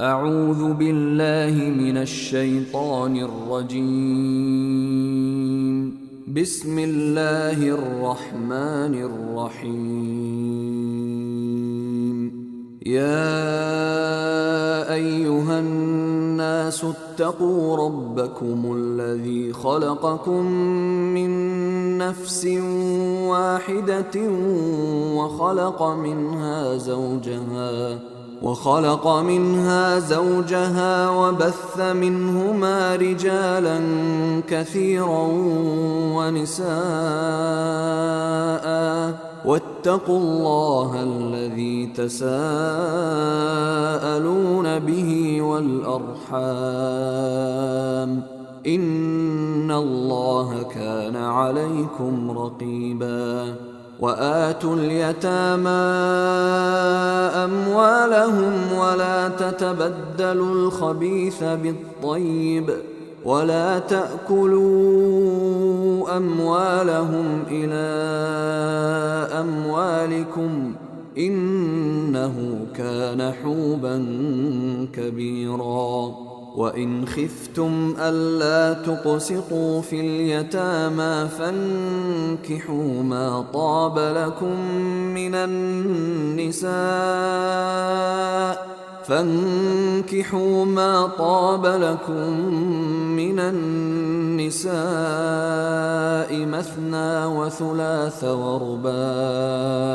أعوذ بالله من الشيطان الرجيم. بسم الله الرحمن الرحيم. يا أيها الناس اتقوا ربكم الذي خلقكم من نفس واحدة وخلق منها زوجها وبث منهما رجالا كثيرا ونساء، واتقوا الله الذي تساءلون به والأرحام، إن الله كان عليكم رقيبا. وآتوا اليتامى أموالهم ولا تتبدلوا الخبيث بالطيب، ولا تأكلوا أموالهم إلى أموالكم، إنه كان حوبا كبيرا. وإن خفتم ألا تقسطوا في اليتامى فانكحوا ما طاب لكم من النساء مثنى وثلاث ورباع،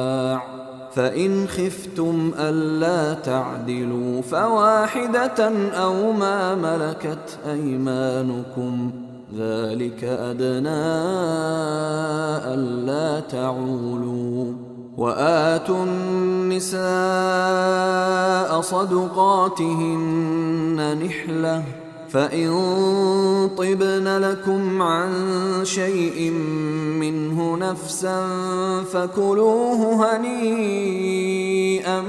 فإن خفتم ألا تعدلوا فواحدة أو ما ملكت أيمانكم، ذلك أدنى ألا تعولوا. وآتوا النساء صدقاتهن نحلة، فإن طبن لكم عن شيء منه نفسا فكلوه هنيئا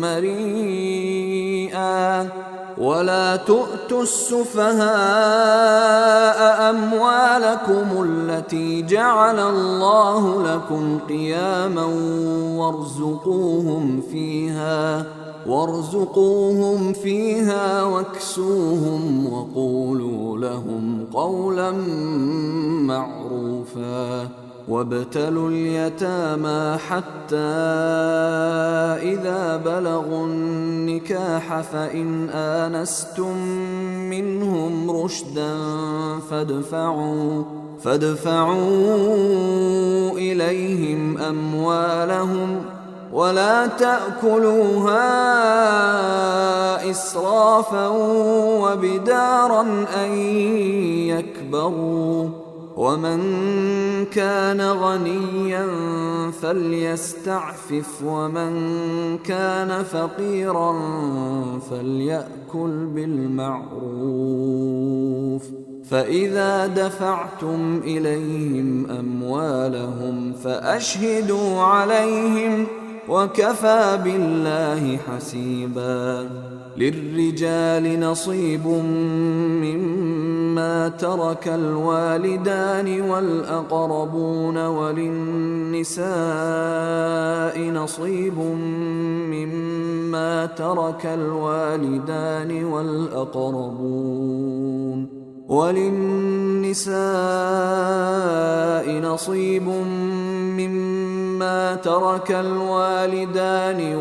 مريئا. ولا تؤتوا السفهاء أموالكم التي جعل الله لكم قياما وارزقوهم فيها واكسوهم وقولوا لهم قولا معروفا. وابتلوا اليتامى حتى إذا بلغوا النكاح فإن آنستم منهم رشدا فادفعوا إليهم أموالهم، ولا تأكلوها إسرافا وبدارا أن يكبروا. ومن كان غنيا فليستعفف، ومن كان فقيرا فليأكل بالمعروف. فإذا دفعتم إليهم أموالهم فأشهدوا عليهم، وكفى بالله حسيبا. للرجال نصيب مما ترك الوالدان والأقربون، وللنساء نصيب مما ترك الوالدان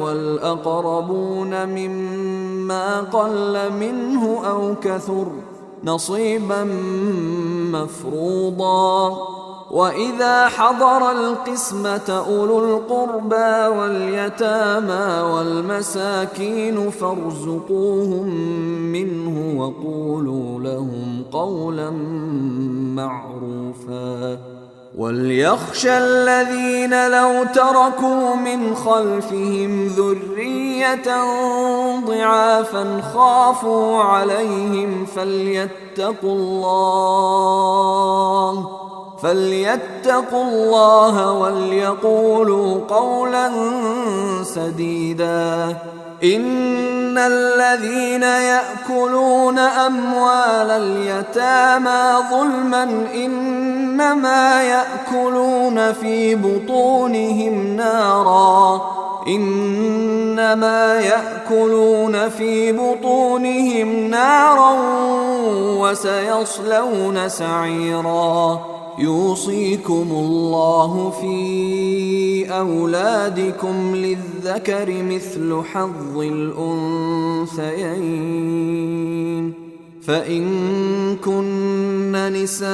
والأقربون مما قل منه أو كثر، نصيبا مفروضا. وإذا حضر القسمة أولو القربى واليتامى والمساكين فارزقوهم منه وقولوا لهم قولا معروفا. وليخشى الذين لو تركوا من خلفهم ذرية ضعافا خافوا عليهم فليتقوا الله وليقولوا قولا سديدا. إن الذين يأكلون أموال اليتامى ظلما إنما يأكلون في بطونهم نارا، إنما يأكلون في بطونهم نارا وسيصلون سعيرا يوصيكم الله في أولادكم للذكر مثل حظ الأنثيين فإن كن نساء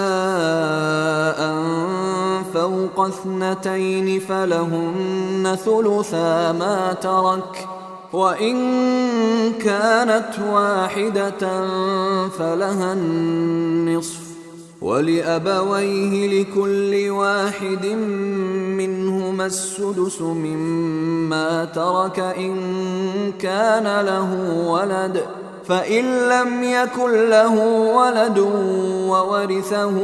فوق 2 فلهن ثلثا ما ترك وإن كانت واحدة فلها النصف ولأبويه لكل واحد منهما السدس مما ترك إن كان له ولد فإن لم يكن له ولد وورثه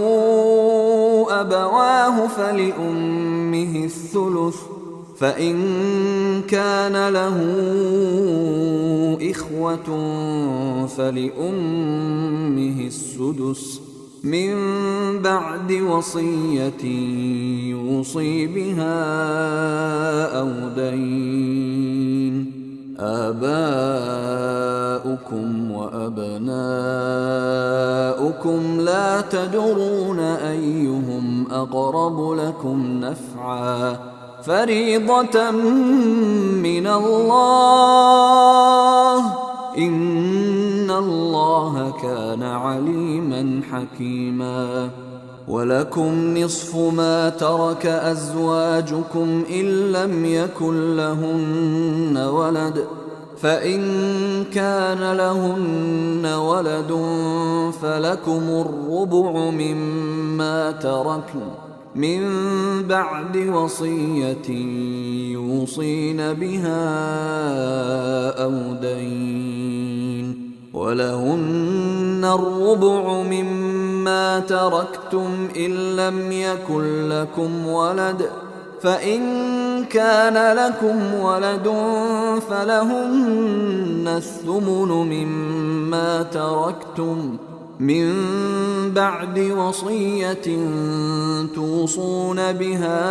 أبواه فلأمه الثلث فإن كان له إخوة فلأمه السدس من بعد وصية يوصي بها أو دين آباؤكم وأبناؤكم لا تدرون أيهم أقرب لكم نفعا فريضة من الله إن الله كان عليما حكيما ولكم نصف ما ترك أزواجكم إن لم يكن لهن ولد فإن كان لهن ولد فلكم الربع مما تركن من بعد وصية يوصين بها أو دين ولهن الربع مما تركتم إن لم يكن لكم ولد فإن كان لكم ولد فلهن الثمن مما تركتم من بعد وصية توصون بها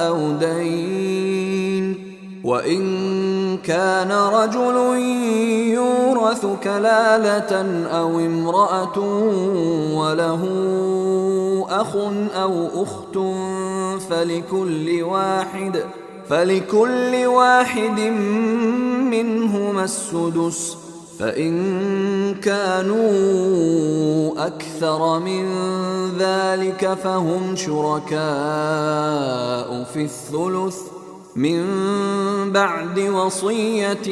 أو دين وإن كان رجل يورث كلالة أو امرأة وله أخ أو أخت فلكل واحد منهما السدس فإن كانوا أكثر من ذلك فهم شركاء في الثلث من بعد وصية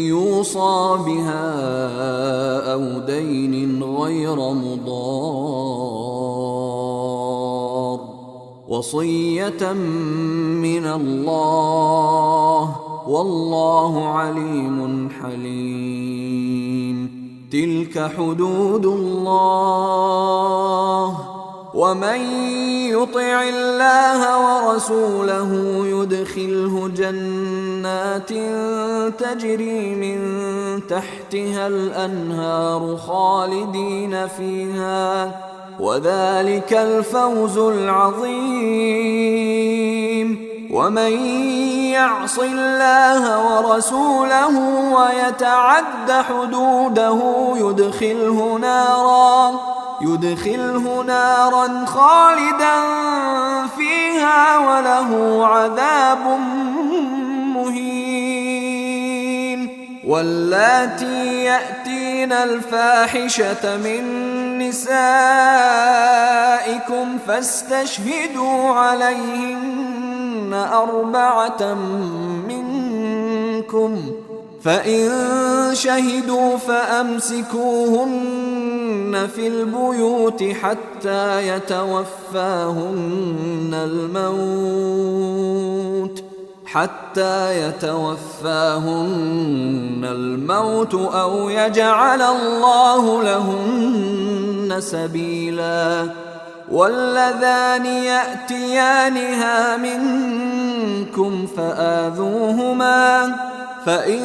يوصى بها أو دين غير مضار وصية من الله والله عليم حليم تلك حدود الله ومن يطع الله ورسوله يدخله جنات تجري من تحتها الأنهار خالدين فيها وذلك الفوز العظيم ومن يعص الله ورسوله ويتعد حدوده يدخله نارا خالدا فيها وله عذاب مهين واللاتي يأتين الفاحشة من نسائكم فاستشهدوا عليهن 4 منكم فإن شهدوا فأمسكوهن في البيوت حتى يتوفاهن الموت أو يجعل الله لهن سبيلا واللذان يأتيانها منكم فآذوهما فإن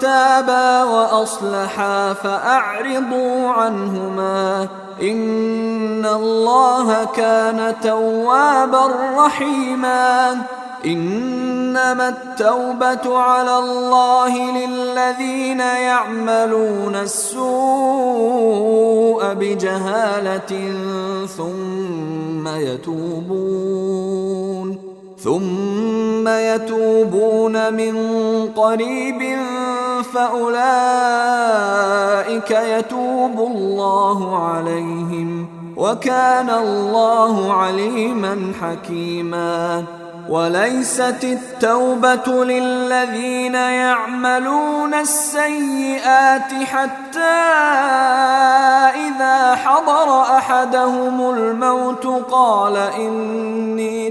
تابا وأصلحا فأعرضوا عنهما إن الله كان توابا رحيما إنما التوبة على الله للذين يعملون السوء بجهالة ثم يتوبون من قريب فأولئك يتوب الله عليهم وكان الله عليما حكيما. وليست التوبة للذين يعملون السيئات حتى إذا حضر أحدهم الموت قال إني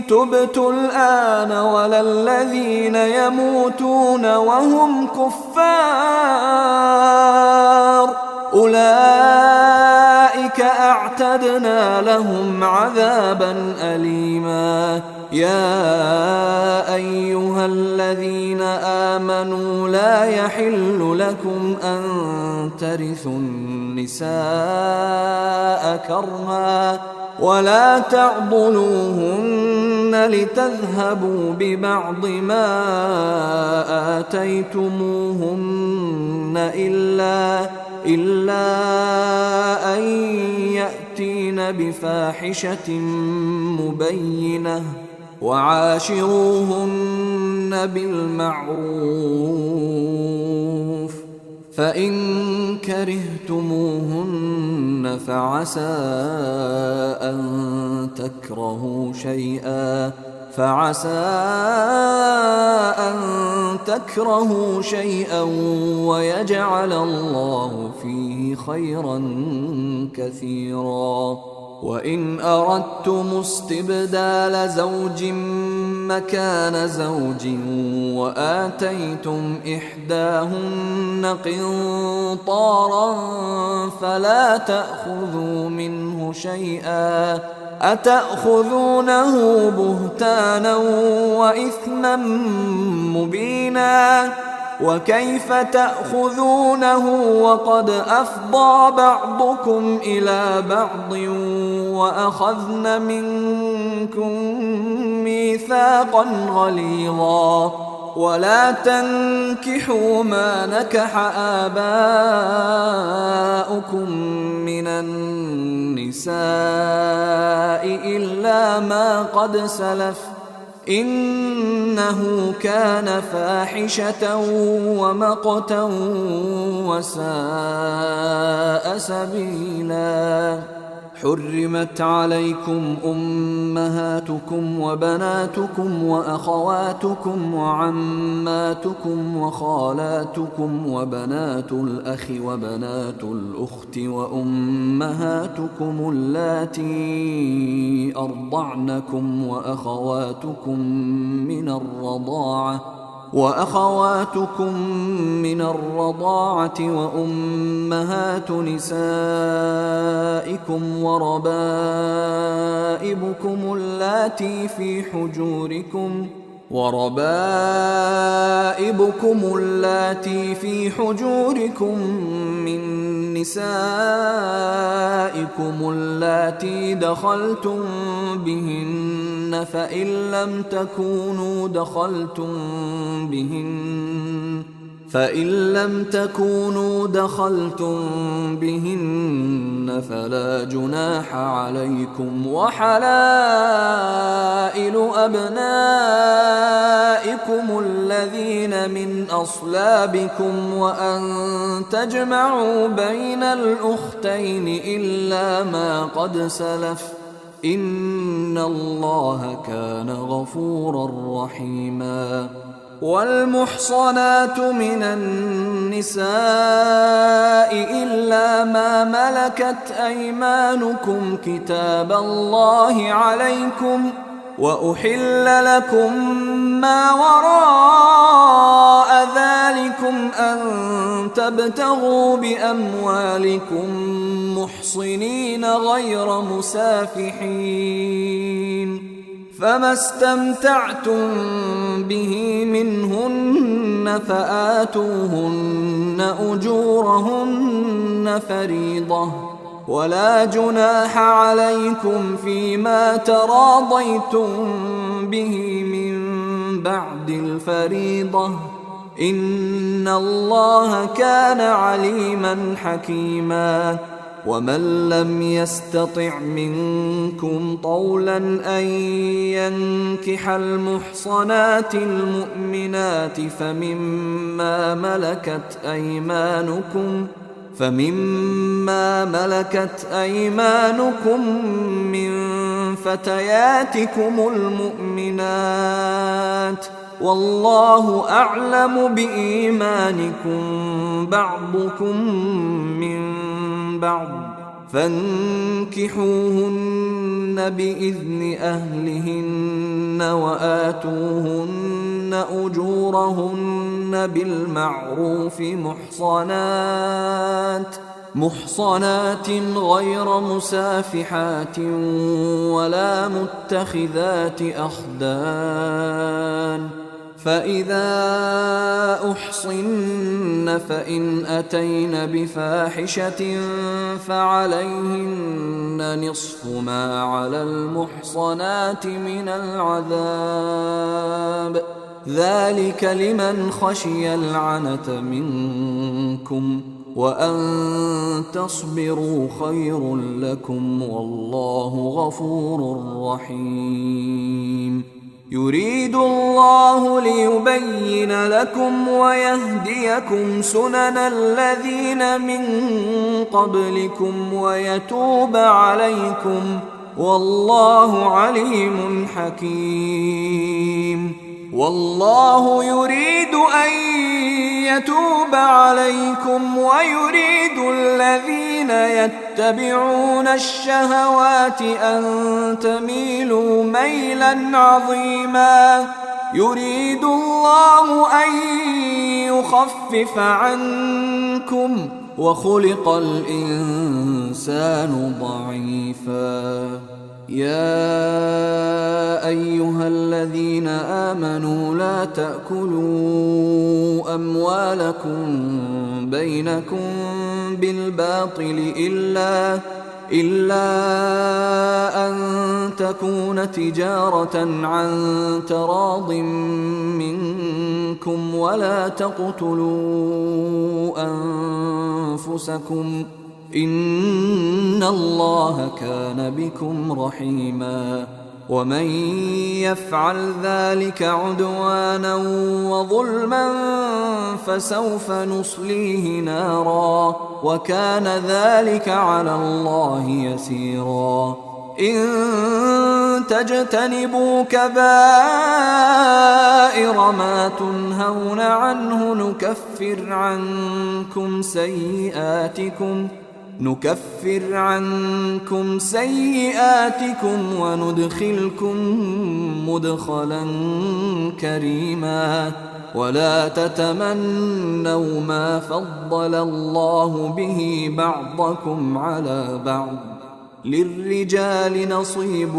تبت الآن ولا الذين يموتون وهم كفار أولئك أعتدنا لهم عذابا أليما. يا أيها الذين آمنوا لا يحل لكم أن ترثوا النساء كرها ولا تعضلوهن لتذهبوا ببعض ما آتيتموهن إلا أن يأتين بفاحشة مبينة وعاشروهن بالمعروف فإن كرهتموهن فعسى أن تكرهوا شيئا ويجعل الله فيه خيرا كثيرا. وإن أردتم استبدال زوج مكان زوج وآتيتم إحداهن قنطارا فلا تأخذوا منه شيئا أتأخذونه بهتانا وإثما مبينا. وكيف تأخذونه وقد أفضى بعضكم إلى بعض وأخذن منكم ميثاقا غليظا. ولا تنكحوا ما نكح آباؤكم من النساء إلا ما قد سلف إنه كان فاحشة ومقتا وساء سبيلا. حرمت عليكم أمهاتكم وبناتكم وأخواتكم وعماتكم وخالاتكم وبنات الأخ وبنات الأخت وأمهاتكم اللاتي أرضعنكم وأخواتكم من الرضاعة وأمهات نسائكم وربائبكم اللاتي في حجوركم من نسائكم اللاتي دخلتم بهن فإن لم تكونوا دخلتم بهن فلا جناح عليكم. وحلائل أبنائكم الذين من أصلابكم وأن تجمعوا بين الأختين إلا ما قد سلف إن الله كان غفورا رحيما. والمحصنات من النساء إلا ما ملكت أيمانكم كتاب الله عليكم وأحل لكم ما وراء ذلكم أن تبتغوا بأموالكم محصنين غير مسافحين فما استمتعتم به منهن فآتوهن أجورهن فريضة ولا جناح عليكم فيما تراضيتم به من بعد الفريضة إن الله كان عليما حكيما ومن لم يستطع منكم طولا أن ينكح المحصنات المؤمنات فمما ملكت أيمانكم من فتياتكم المؤمنات والله أعلم بإيمانكم بعضكم من بعض فانكحوهن بإذن أهلهن وآتوهن أجورهن بالمعروف محصنات غير مسافحات ولا متخذات أخدان فإذا أحصن فإن أتين بفاحشة فعليهن نصف ما على المحصنات من العذاب ذلك لمن خشي العنة منكم وأن تصبروا خير لكم والله غفور رحيم يريد الله ليبين لكم ويهديكم سنن الذين من قبلكم ويتوب عليكم والله عليم حكيم والله يريد أن يتوب عليكم ويريد الذين يتبعون الشهوات أن تميلوا ميلا عظيما يريد الله أن يخفف عنكم وخلق الإنسان ضعيفا يا أيها الذين آمنوا لا تأكلوا أموالكم بينكم بالباطل إلا أن تكون تجارة عن تراض منكم ولا تقتلوا أنفسكم إن الله كان بكم رحيما ومن يفعل ذلك عدوانا وظلما فسوف نصليه نارا وكان ذلك على الله يسيرا إن تجتنبوا كبائر ما تنهون عنه نكفر عنكم سيئاتكم وندخلكم مدخلا كريما ولا تتمنوا ما فضل الله به بعضكم على بعض للرجال نصيب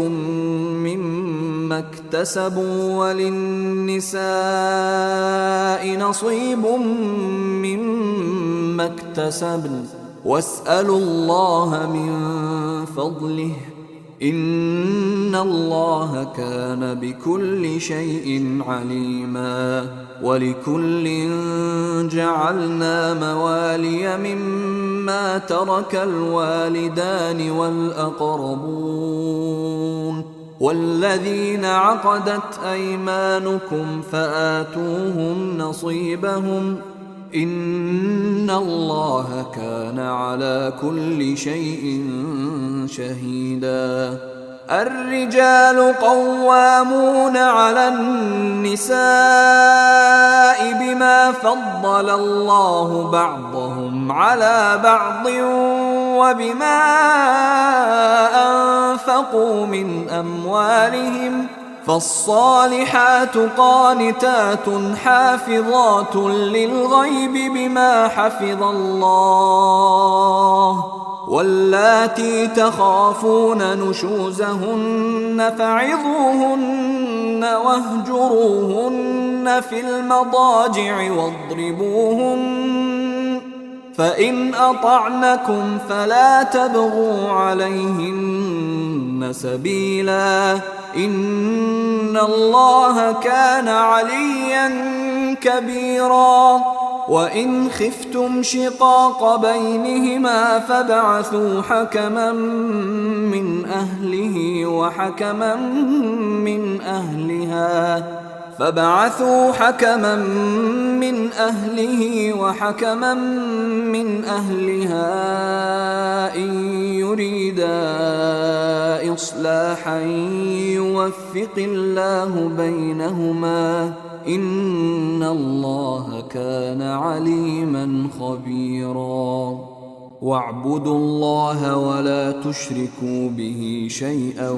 مما اكتسبوا وللنساء نصيب مما اكتسبن واسألوا الله من فضله إن الله كان بكل شيء عليما ولكل جعلنا موالي مما ترك الوالدان والأقربون والذين عقدت أيمانكم فآتوهم نصيبهم إن الله كان على كل شيء شهيدا الرجال قوامون على النساء بما فضل الله بعضهم على بعض وبما أنفقوا من أموالهم فالصالحات قانتات حافظات للغيب بما حفظ الله واللاتي تخافون نشوزهن فعظوهن واهجروهن في المضاجع فإن أطعنكم فلا تبغوا عليهن سبيلا إن الله كان عليا كبيرا وإن خفتم شقاق بينهما فابعثوا حكما من أهله وحكما من أهلها إن يريدا إصلاحا يوفق الله بينهما إن الله كان عليما خبيرا واعبدوا الله ولا تشركوا به شيئا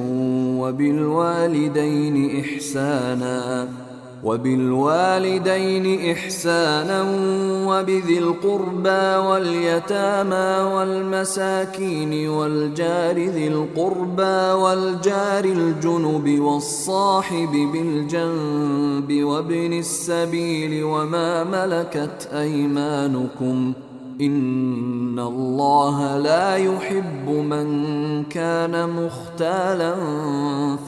وبالوالدين إحسانا وبذي القربى واليتامى والمساكين والجار ذي القربى والجار الجنب والصاحب بالجنب وابن السبيل وما ملكت أيمانكم إن الله لا يحب من كان مختالا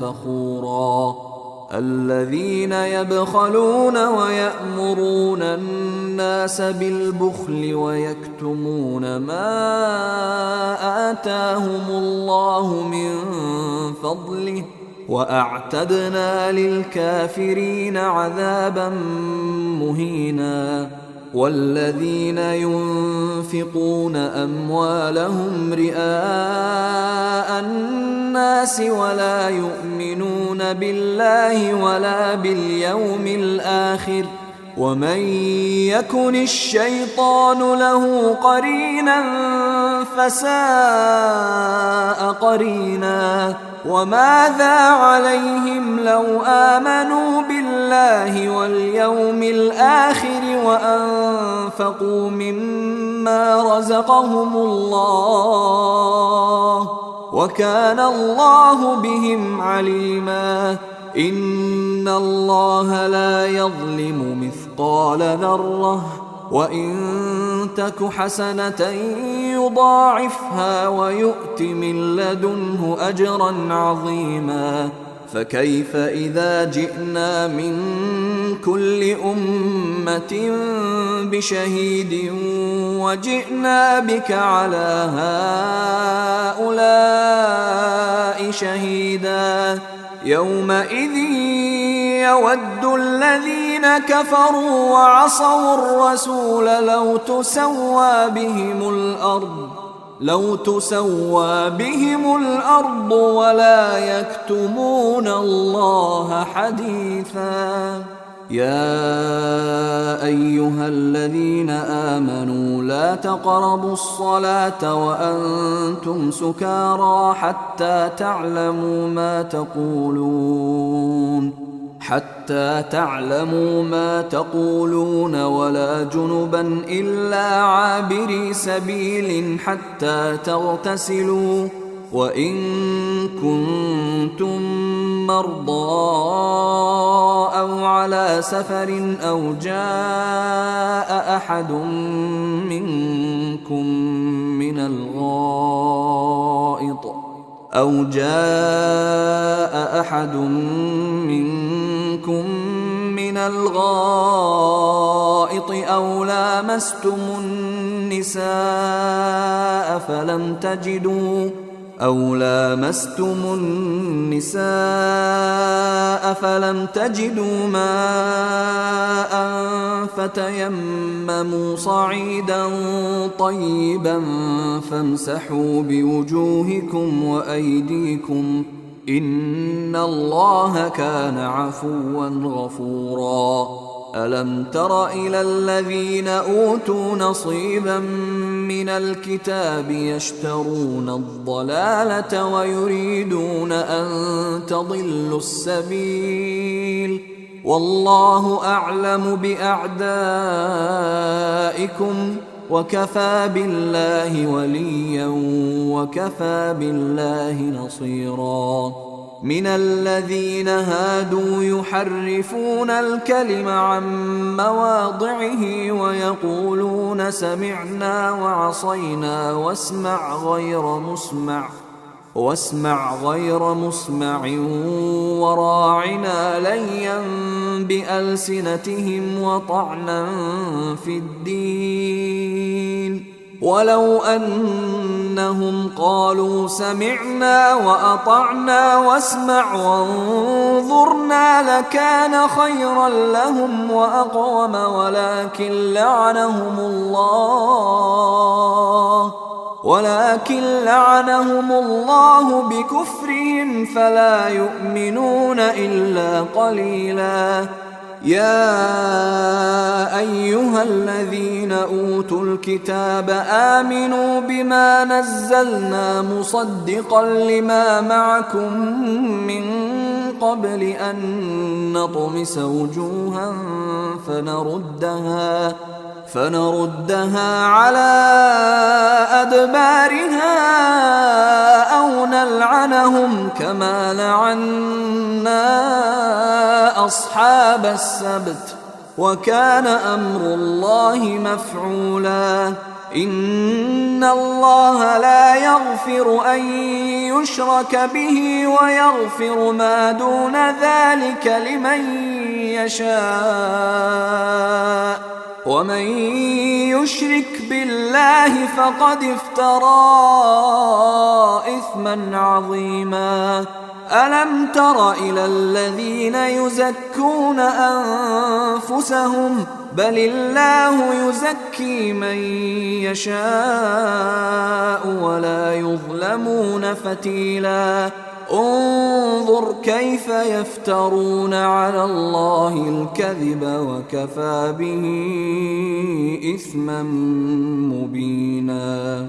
فخورا الذين يبخلون ويأمرون الناس بالبخل ويكتمون ما آتاهم الله من فضله وأعتدنا للكافرين عذابا مهينا والذين ينفقون أموالهم رئاء الناس ولا يؤمنون بالله ولا باليوم الآخر ومن يكن الشيطان له قرينا فساء قرينا وماذا عليهم لو آمنوا بالله واليوم الآخر وأنفقوا مما رزقهم الله وكان الله بهم عليما إن الله لا يظلم مثقال ذرة وإن تك حسنة يضاعفها ويؤت من لدنه أجرا عظيما فكيف إذا جئنا من كل أمة بشهيد وجئنا بك على هؤلاء شهيدا يومئذ يود الذين كفروا وعصوا الرسول لو تسوى بهم الأرض ولا يكتمون الله حديثا يا أيها الذين آمنوا لا تقربوا الصلاة وأنتم سكارى حتى تعلموا ما تقولون ولا جنبا إلا عابري سبيل حتى تغتسلوا وإن كنتم مرضى أو على سفر أو جاء أحد منكم من الغائط أو لامستم النساء فلم تجدوا ماء فتيمموا صعيدا طيبا فامسحوا بوجوهكم وأيديكم إن الله كان عفوا غفورا ألم تر إلى الذين أوتوا نصيبا من الكتاب يشترون الضلالة ويريدون أن تضلوا السبيل والله أعلم بأعدائكم وكفى بالله وليا وكفى بالله نصيرا من الذين هادوا يحرفون الكلم عن مواضعه ويقولون سمعنا وعصينا واسمع غير مسمع وراعنا ليا بألسنتهم وطعنا في الدين ولو أنهم قالوا سمعنا وأطعنا واسمع وانظرنا لكان خيرا لهم وأقوم ولكن لعنهم الله بكفرهم فلا يؤمنون إلا قليلا. يا أيها الذين أوتوا الكتاب آمنوا بما نزلنا مصدقا لما معكم من قبل أن نطمس وجوها فنردها على أدبارها أو نلعنهم كما لعنا أصحاب السبت وكان أمر الله مفعولا. إن الله لا يغفر أن يشرك به ويغفر ما دون ذلك لمن يشاء ومن يشرك بالله فقد افترى إثما عظيما. ألم تر إلى الذين يزكون أنفسهم بل الله يزكي من يشاء ولا يظلمون فتيلا. انظر كيف يفترون على الله الكذب وكفى به إثما مبينا.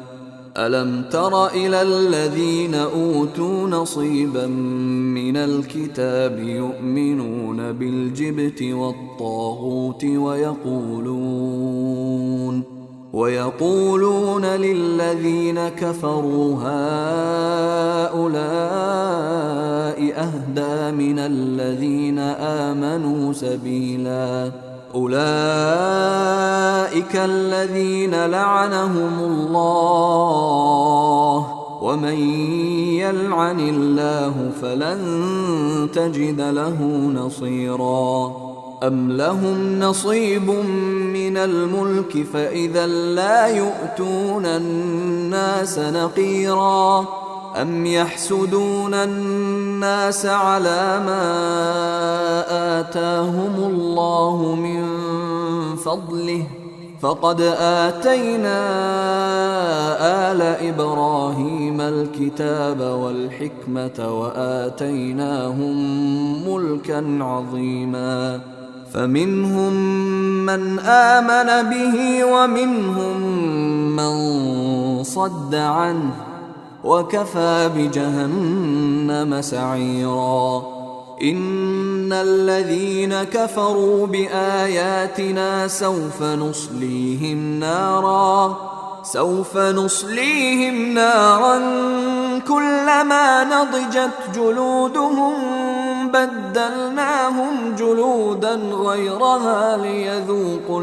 ألم تر إلى الذين أوتوا نصيبا من الكتاب يؤمنون بالجبت والطاغوت ويقولون للذين كفروا هؤلاء أهدى من الذين آمنوا سبيلا. أولئك الذين لعنهم الله ومن يلعن الله فلن تجد له نصيرا. أم لهم نصيب من الملك فإذا لا يؤتون الناس نقيرا. أم يحسدون الناس على ما آتاهم الله من فضله فقد آتينا آل إبراهيم الكتاب والحكمة وآتيناهم ملكا عظيما. فمنهم من آمن به ومنهم من صد عنه وكفى بجهنم سعيرا. إن الذين كفروا بآياتنا سوف نصليهم نارا كلما نضجت جلودهم بدلناهم جلودا غيرها ليذوقوا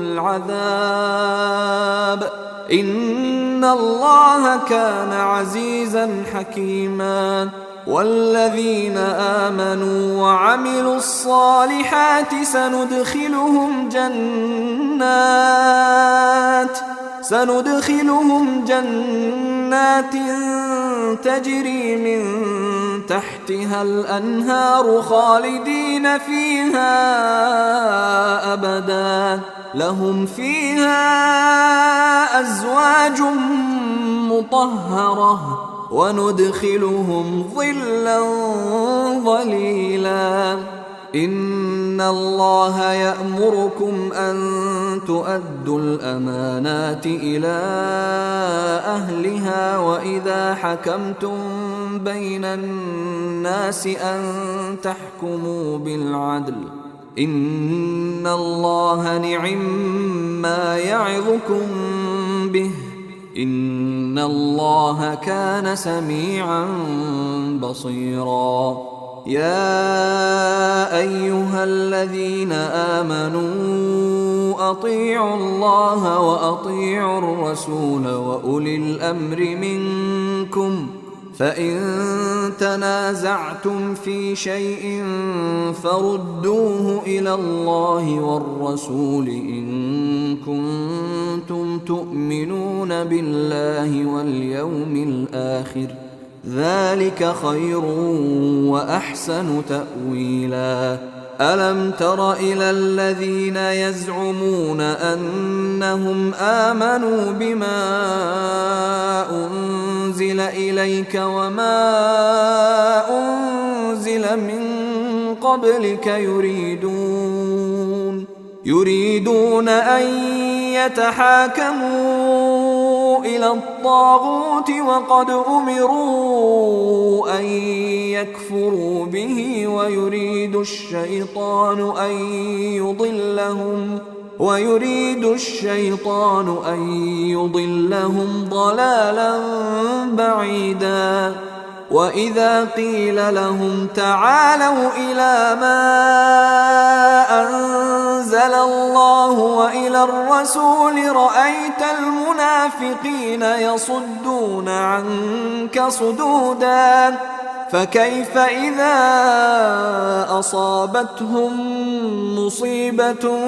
العذاب إن الله كان عزيزا حكيما. والذين آمنوا وعملوا الصالحات سندخلهم جنات تجري من تحتها الأنهار خالدين فيها أبدا لهم فيها أزواج مطهرة وندخلهم ظلا ظليلا. إن الله يأمركم أن تؤدوا الأمانات إلى أهلها وإذا حكمتم بين الناس أن تحكموا بالعدل إن الله نعما يعظكم به إن الله كان سميعا بصيرا. يا أيها الذين آمنوا أطيعوا الله وأطيعوا الرسول وأولي الأمر منكم فإن تنازعتم في شيء فردوه إلى الله والرسول إن كنتم تؤمنون بالله واليوم الآخر ذلك خير وأحسن تأويلا ألم تر إلى الذين يزعمون أنهم آمنوا بما أنزل إليك وما أنزل من قبلك يريدون أن يتحاكموا إلى الطاغوت وقد أمروا أن يكفروا به ويريد الشيطان أن يضلهم ضلالا بعيدا وإذا قيل لهم تعالوا إلى ما أنزل الله وإلى الرسول رأيت المنافقين يصدون عنك صدودا فكيف إذا أصابتهم مصيبة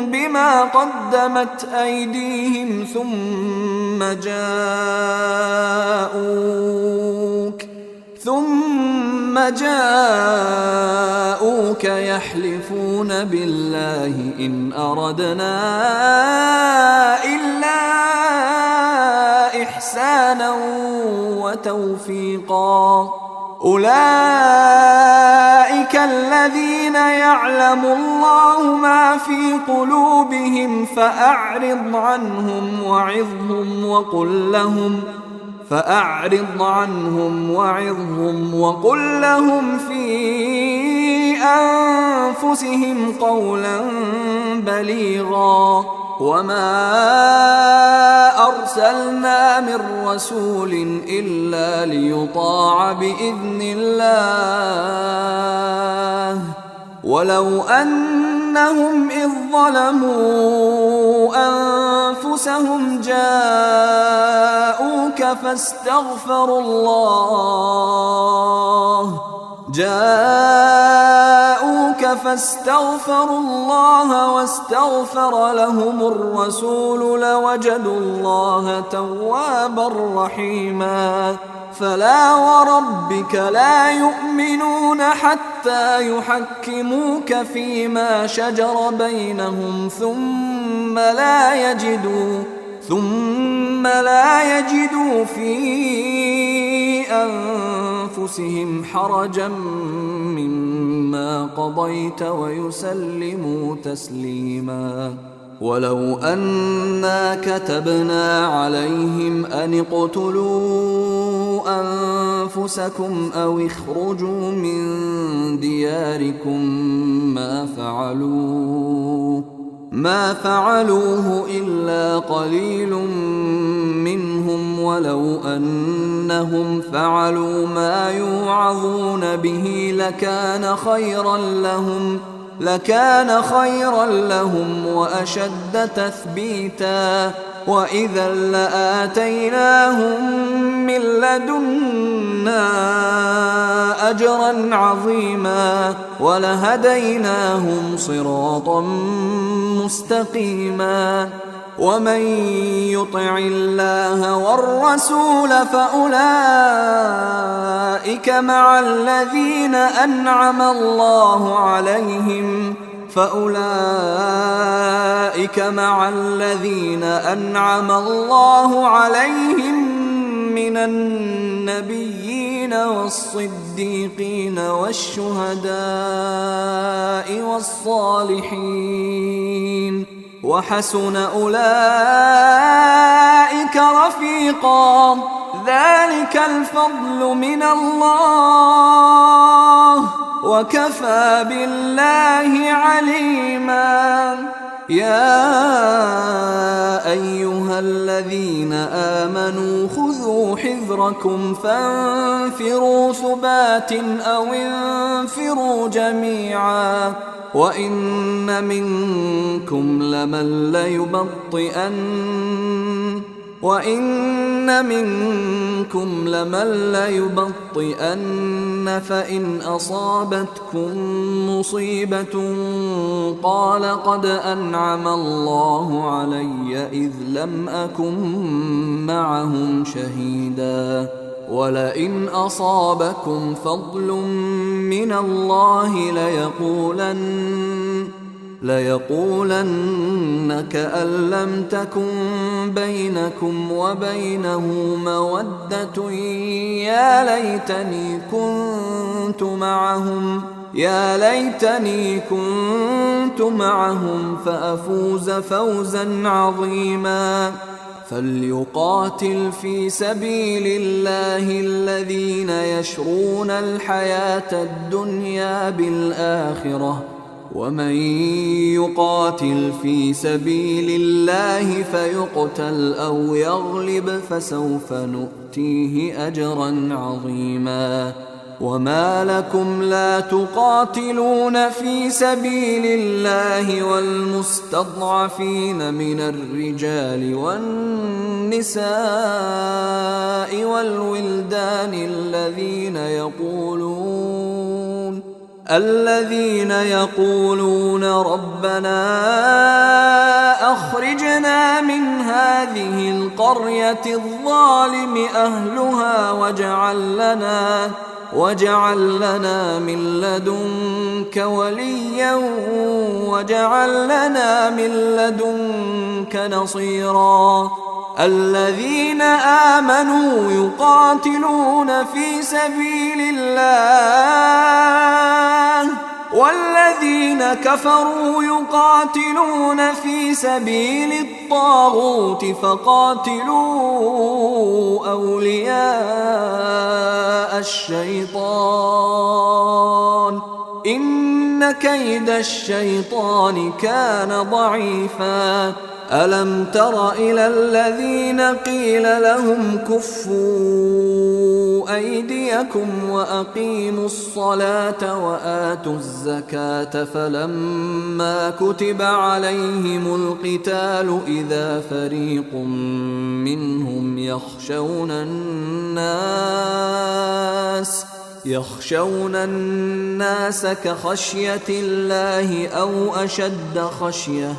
بما قدمت أيديهم ثم جاءوك يحلفون بالله إن أردنا إلا إحسانا وتوفيقا أولئك الذين يعلم الله ما في قلوبهم فأعرض عنهم وقل لهم في أنفسهم قولا بليغا وما أرسلنا من رسول إلا ليطاع بإذن الله ولو أنهم إذ ظلموا أنفسهم جاءوك فاستغفروا الله واستغفر لهم الرسول لوجدوا الله توابا رحيما فلا وربك لا يؤمنون حتى يحكموك فيما شجر بينهم ثم لا يجدوا في أنفسهم حرجا مما قضيت ويسلموا تسليما ولو أنا كتبنا عليهم أن اقتلوا أنفسكم أو اخرجوا من دياركم ما فعلوه إلا قليل منهم ولو أنهم فعلوا ما يوعظون به لكان خيرا لهم وأشد تثبيتا وإذا لآتيناهم من لدنا أجرا عظيما ولهديناهم صراطا مستقيما ومن يطع الله والرسول فأولئك مع الذين أنعم الله عليهم من النبيين والصديقين والشهداء والصالحين وحسن أولئك رفيقا ذلك الفضل من الله وكفى بالله عليما يا أيها الذين آمنوا خذوا حذركم وزركم فانفروا ثبات أو انفروا جميعا وإن منكم لمن ليبطئن فإن أصابتكم مصيبة قال قد أنعم الله علي إذ لم أكن معهم شهيدا ولئن أصابكم فضل من الله ليقولن كأن لم تكن بينكم وبينه مودة يا ليتني كنت معهم فأفوز فوزا عظيما فليقاتل في سبيل الله الذين يشرون الحياة الدنيا بالآخرة ومن يقاتل في سبيل الله فيقتل أو يغلب فسوف نؤتيه أجرا عظيما وما لكم لا تقاتلون في سبيل الله والمستضعفين من الرجال والنساء والولدان الذين يقولون ربنا أخرجنا من هذه القرية الظالم أهلها واجعل لنا من لدنك وليا واجعل لنا من لدنك نصيرا الذين آمنوا يقاتلون في سبيل الله والذين كفروا يقاتلون في سبيل الطاغوت فقاتلوا أولياء الشيطان إن كيد الشيطان كان ضعيفا ألم تر إلى الذين قيل لهم كفوا أيديكم وأقيموا الصلاة وآتوا الزكاة فلما كتب عليهم القتال إذا فريق منهم يخشون الناس كخشية الله أو أشد خشية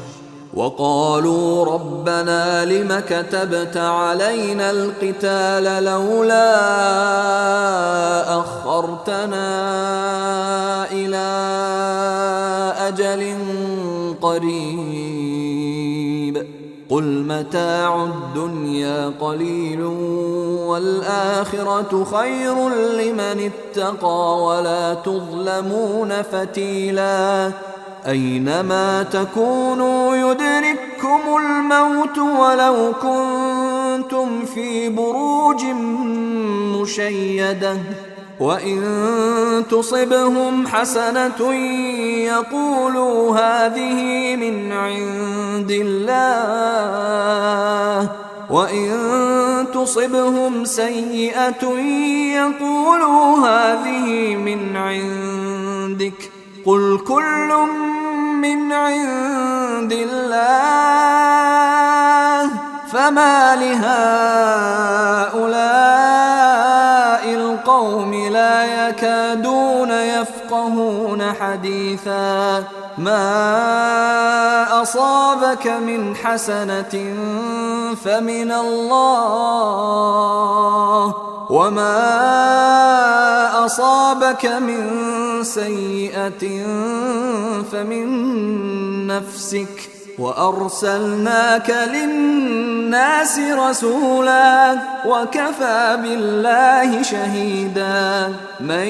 وقالوا ربنا لم كتبت علينا القتال لولا أخرتنا إلى أجل قريب قل متاع الدنيا قليل والآخرة خير لمن اتقى ولا تظلمون فتيلا أينما تكونوا يدرككم الموت ولو كنتم في بروج مشيدة وإن تصبهم حسنة يقولوا هذه من عند الله وإن تصبهم سيئة يقولوا هذه من عندك قل كل من عند الله فما لهؤلاء القوم لا يكادون يفقهون حديثا ما أصابك من حسنة فمن الله وما أصابك من سيئة فمن نفسك وأرسلناك للناس رسولا وكفى بالله شهيدا من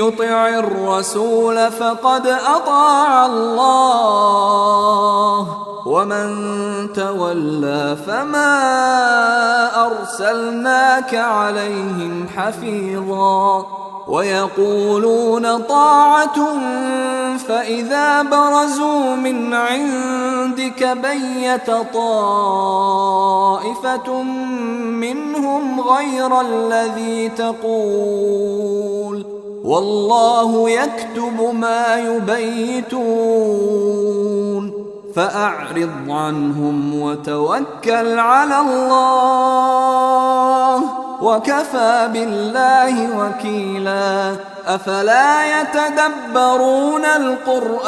يطع الرسول فقد أطاع الله ومن تولى فما أرسلناك عليهم حفيظا ويقولون طاعة فإذا برزوا من عندك بيت طائفة منهم غير الذي تقول والله يكتب ما يبيتون فأعرض عنهم وتوكل على الله وكفى بالله وكيلا أفلا يتدبرون القرآن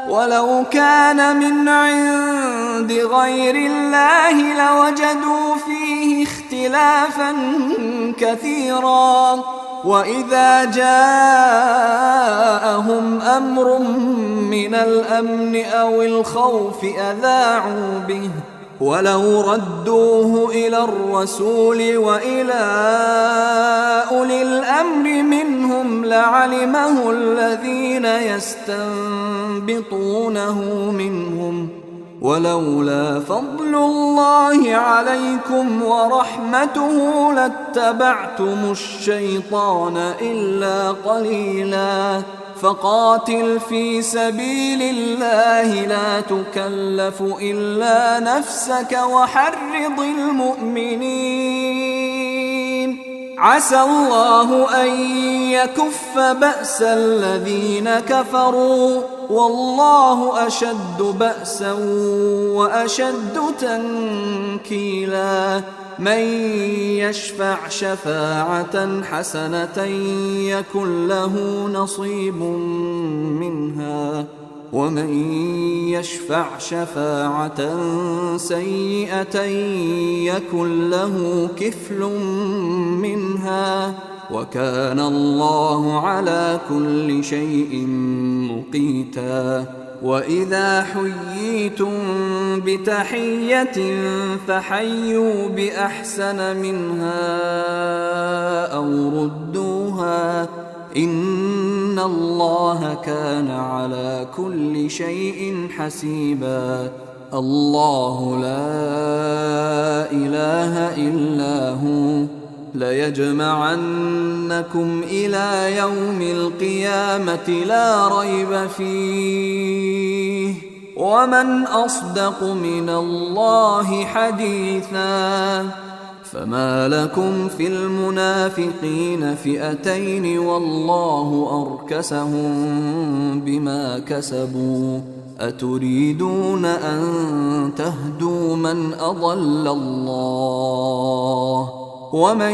ولو كان من عند غير الله لوجدوا فيه اختلافا كثيرا وإذا جاءهم أمر من الأمن أو الخوف أذاعوا به ولو ردوه إلى الرسول وإلى أولي الأمر منهم لعلمه الذين يستنبطونه منهم ولولا فضل الله عليكم ورحمته لاتبعتم الشيطان إلا قليلا فقاتل في سبيل الله لا تكلف إلا نفسك وحرض المؤمنين عسى الله أن يكف بأس الذين كفروا والله أشد بأسا وأشد تنكيلا من يشفع شفاعة حسنة يكن له نصيب منها ومن يشفع شفاعة سيئة يكن له كفل منها وكان الله على كل شيء مقيتا وإذا حييتم بتحية فحيوا بأحسن منها أو ردوها إن الله كان على كل شيء حسيبا الله لا إله إلا هو ليجمعنكم إلى يوم القيامة لا ريب فيه ومن أصدق من الله حديثا فما لكم في المنافقين فئتين والله أركسهم بما كسبوا أتريدون أن تهدوا من أضل الله ومن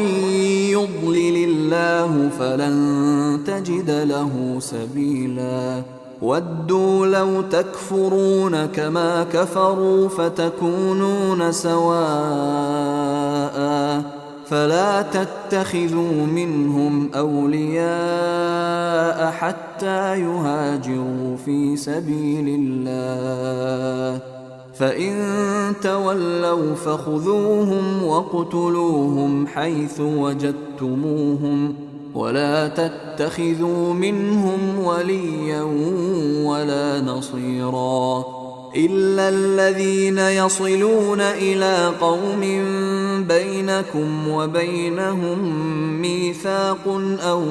يضلل الله فلن تجد له سبيلا ودوا لو تكفرون كما كفروا فتكونون سواء فلا تتخذوا منهم أولياء حتى يهاجروا في سبيل الله فإن تولوا فخذوهم واقتلوهم حيث وجدتموهم ولا تتخذوا منهم وليا ولا نصيرا إلا الذين يصلون إلى قوم بينكم وبينهم ميثاق أو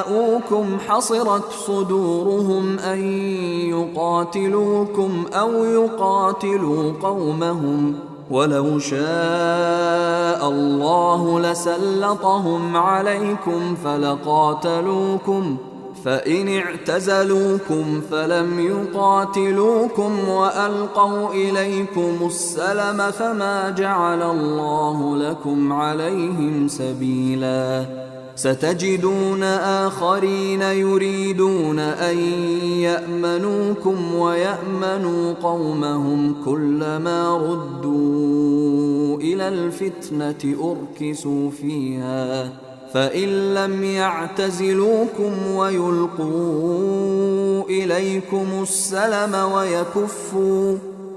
جاءوكم حصرت صدورهم أن يقاتلوكم أو يقاتلوا قومهم ولو شاء الله لسلطهم عليكم فلقاتلوكم فإن اعتزلوكم فلم يقاتلوكم وألقوا إليكم السلم فما جعل الله لكم عليهم سبيلا ستجدون آخرين يريدون أن يأمنوكم ويأمنوا قومهم كلما ردوا إلى الفتنة أركسوا فيها فإن لم يعتزلوكم ويلقوا إليكم السلم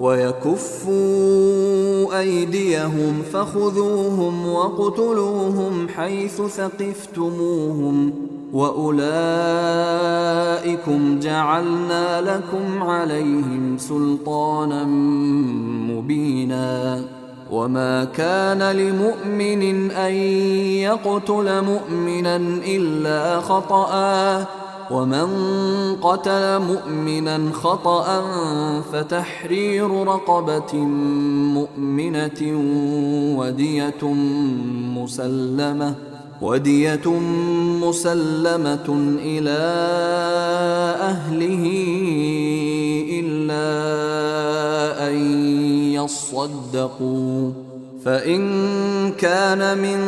ويكفوا أيديهم فخذوهم وقتلوهم حيث ثقفتموهم وأولئكم جعلنا لكم عليهم سلطانا مبينا وما كان لمؤمن أن يقتل مؤمنا إلا خطأ، ومن قتل مؤمنا خطأ فتحرير رقبة مؤمنة ودية مسلمة إلى أهله إلا أن يصدقوا، فإن كان من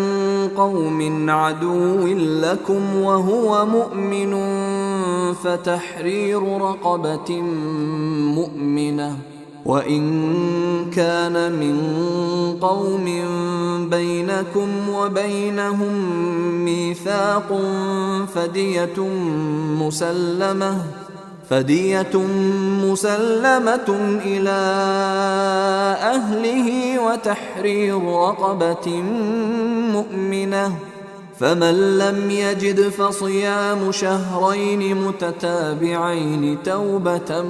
قوم عدو لكم وهو مؤمن فتحرير رقبة مؤمنة، وإن كان من قوم بينكم وبينهم ميثاق فدية مسلمة إلى أهله وتحرير رقبة مؤمنة، فمن لم يجد فصيام شهرين متتابعين توبة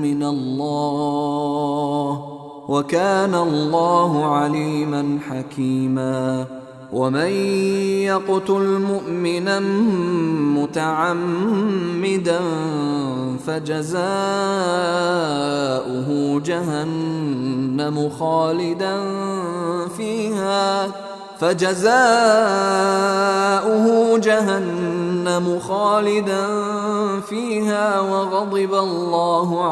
من الله، وكان الله عليما حكيما. ومن يقتل مؤمنا متعمدا فجزاؤه جهنم خالدا فيها وغضب الله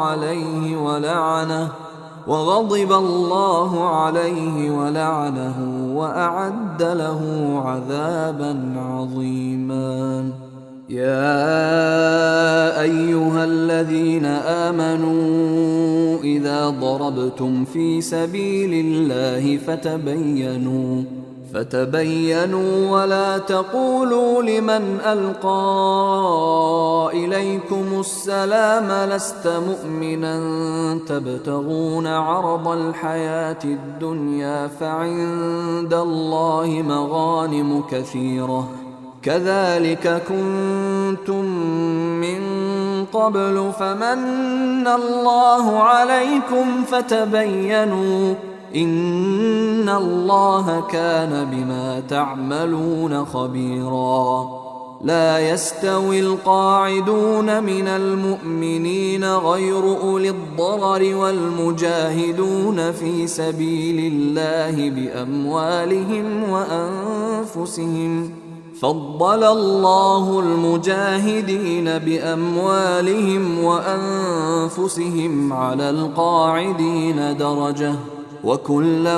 عليه ولعنه وأعد له عذابا عظيما. يا أيها الذين آمنوا إذا ضربتم في سبيل الله فتبينوا ولا تقولوا لمن ألقى إليكم السلام لست مؤمنا تبتغون عرض الحياة الدنيا فعند الله مغانم كثيرة كذلك كنتم من قبل فمن الله عليكم فتبينوا إن الله كان بما تعملون خبيرا. لا يستوي القاعدون من المؤمنين غير أولي الضرر والمجاهدون في سبيل الله بأموالهم وأنفسهم، فضل الله المجاهدين بأموالهم وأنفسهم على القاعدين درجة، وكلا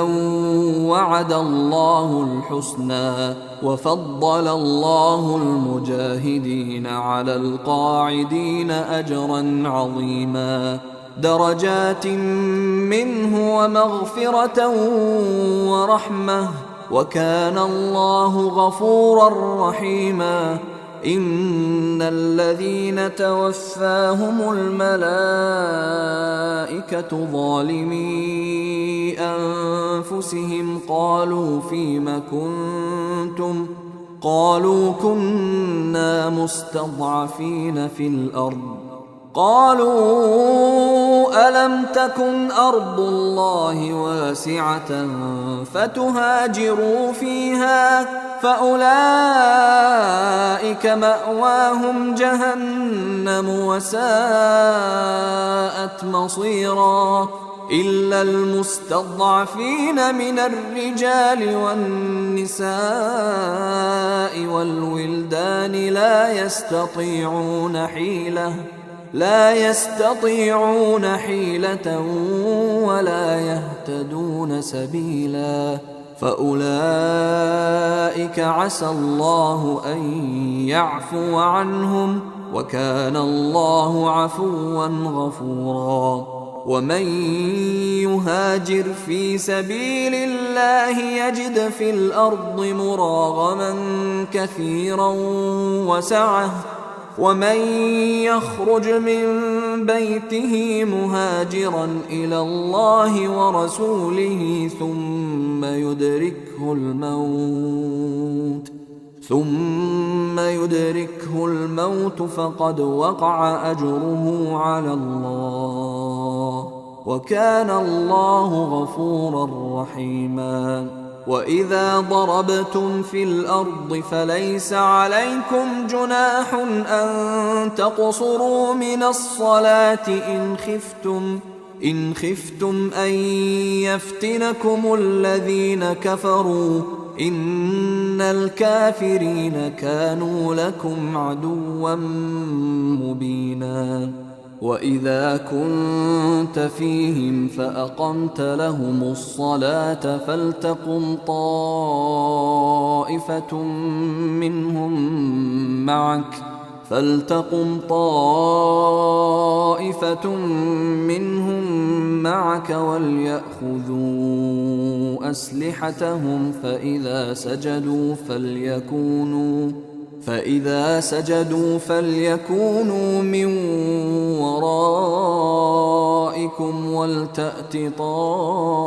وعد الله الحسنى، وفضل الله المجاهدين على القاعدين أجرا عظيما، درجات منه ومغفرة ورحمة، وكان الله غفورا رحيما. إن الذين توفاهم الملائكة ظالمي أنفسهم قالوا فيم كنتم قالوا كنا مستضعفين في الأرض قالوا ألم تكن أرض الله واسعة فتهاجروا فيها فأولئك مأواهم جهنم وساءت مصيرا إلا المستضعفين من الرجال والنساء والولدان لا يستطيعون حيلة ولا يهتدون سبيلا فأولئك عسى الله أن يعفو عنهم وكان الله عفوا غفورا. ومن يهاجر في سبيل الله يجد في الأرض مراغما كثيرا وسعة، ومن يخرج من بيته مهاجرا إلى الله ورسوله ثم يدركه الموت فقد وقع أجره على الله، وكان الله غفورا رحيما. وإذا ضربتم في الأرض فليس عليكم جناح أن تقصروا من الصلاة إن خفتم أن يفتنكم الذين كفروا إن الكافرين كانوا لكم عدوا مبينا. وإذا كنت فيهم فأقمت لهم الصلاة فلتقم طائفة منهم معك وليأخذوا أسلحتهم فإذا سجدوا فليكونوا من ورائكم ولتأت طائفة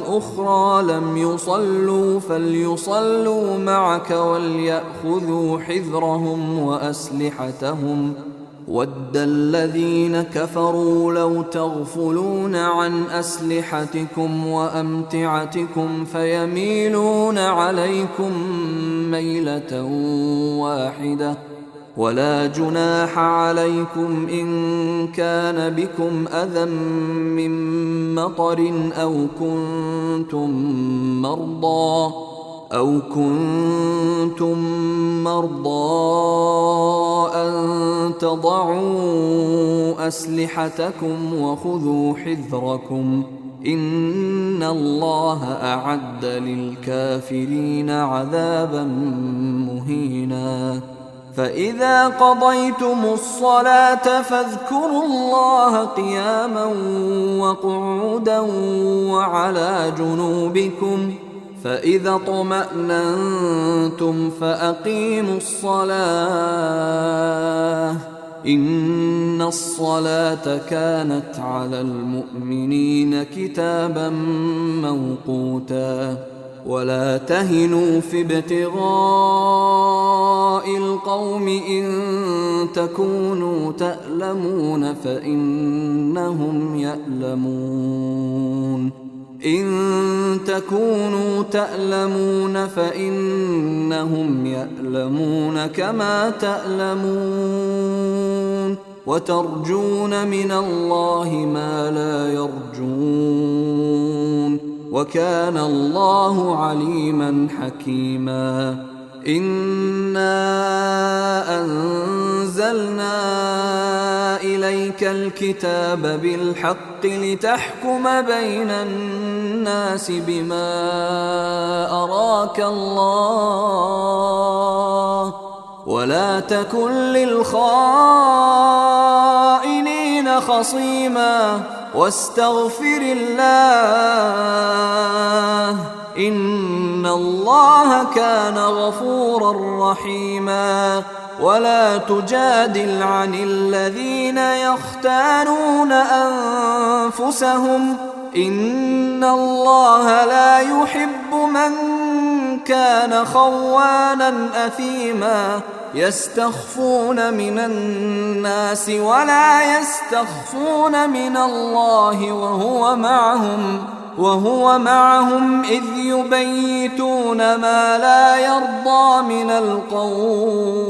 أخرى لم يصلوا فليصلوا معك وليأخذوا حذرهم وأسلحتهم. وَدَّ الَّذِينَ كَفَرُوا لَوْ تَغْفُلُونَ عَنْ أَسْلِحَتِكُمْ وَأَمْتِعَتِكُمْ فَيَمِيلُونَ عَلَيْكُمْ مَيْلَةً وَاحِدَةً. وَلَا جُنَاحَ عَلَيْكُمْ إِن كَانَ بِكُمْ أَذًى مِّن مَّطَرٍ أَوْ كُنتُم مَّرْضَىٰ أَن تَضَعُوا أَسْلِحَتَكُمْ وَخُذُوا حِذْرَكُمْ إِنَّ اللَّهَ أَعَدَّ لِلْكَافِرِينَ عَذَابًا مُّهِينًا. فإذا قضيتم الصلاة فاذكروا الله قياما وقعودا وعلى جنوبكم فإذا اطمأننتم فأقيموا الصلاة إن الصلاة كانت على المؤمنين كتابا موقوتا. ولا تهنوا في ابتغاء القوم إن تكونوا تألمون فإنهم يألمون كما تألمون وترجون من الله ما لا يرجون وكان الله عليما حكيما. إنا أنزلنا إليك الكتاب بالحق لتحكم بين الناس بما أراك الله ولا تكن للخائنين خصيما واستغفر الله إن الله كان غفورا رحيما. ولا تجادل عن الذين يختانون أنفسهم إن الله لا يحب من كان خوانا أثيما يستخفون من الناس ولا يستخفون من الله وهو معهم إذ يبيتون ما لا يرضى من القول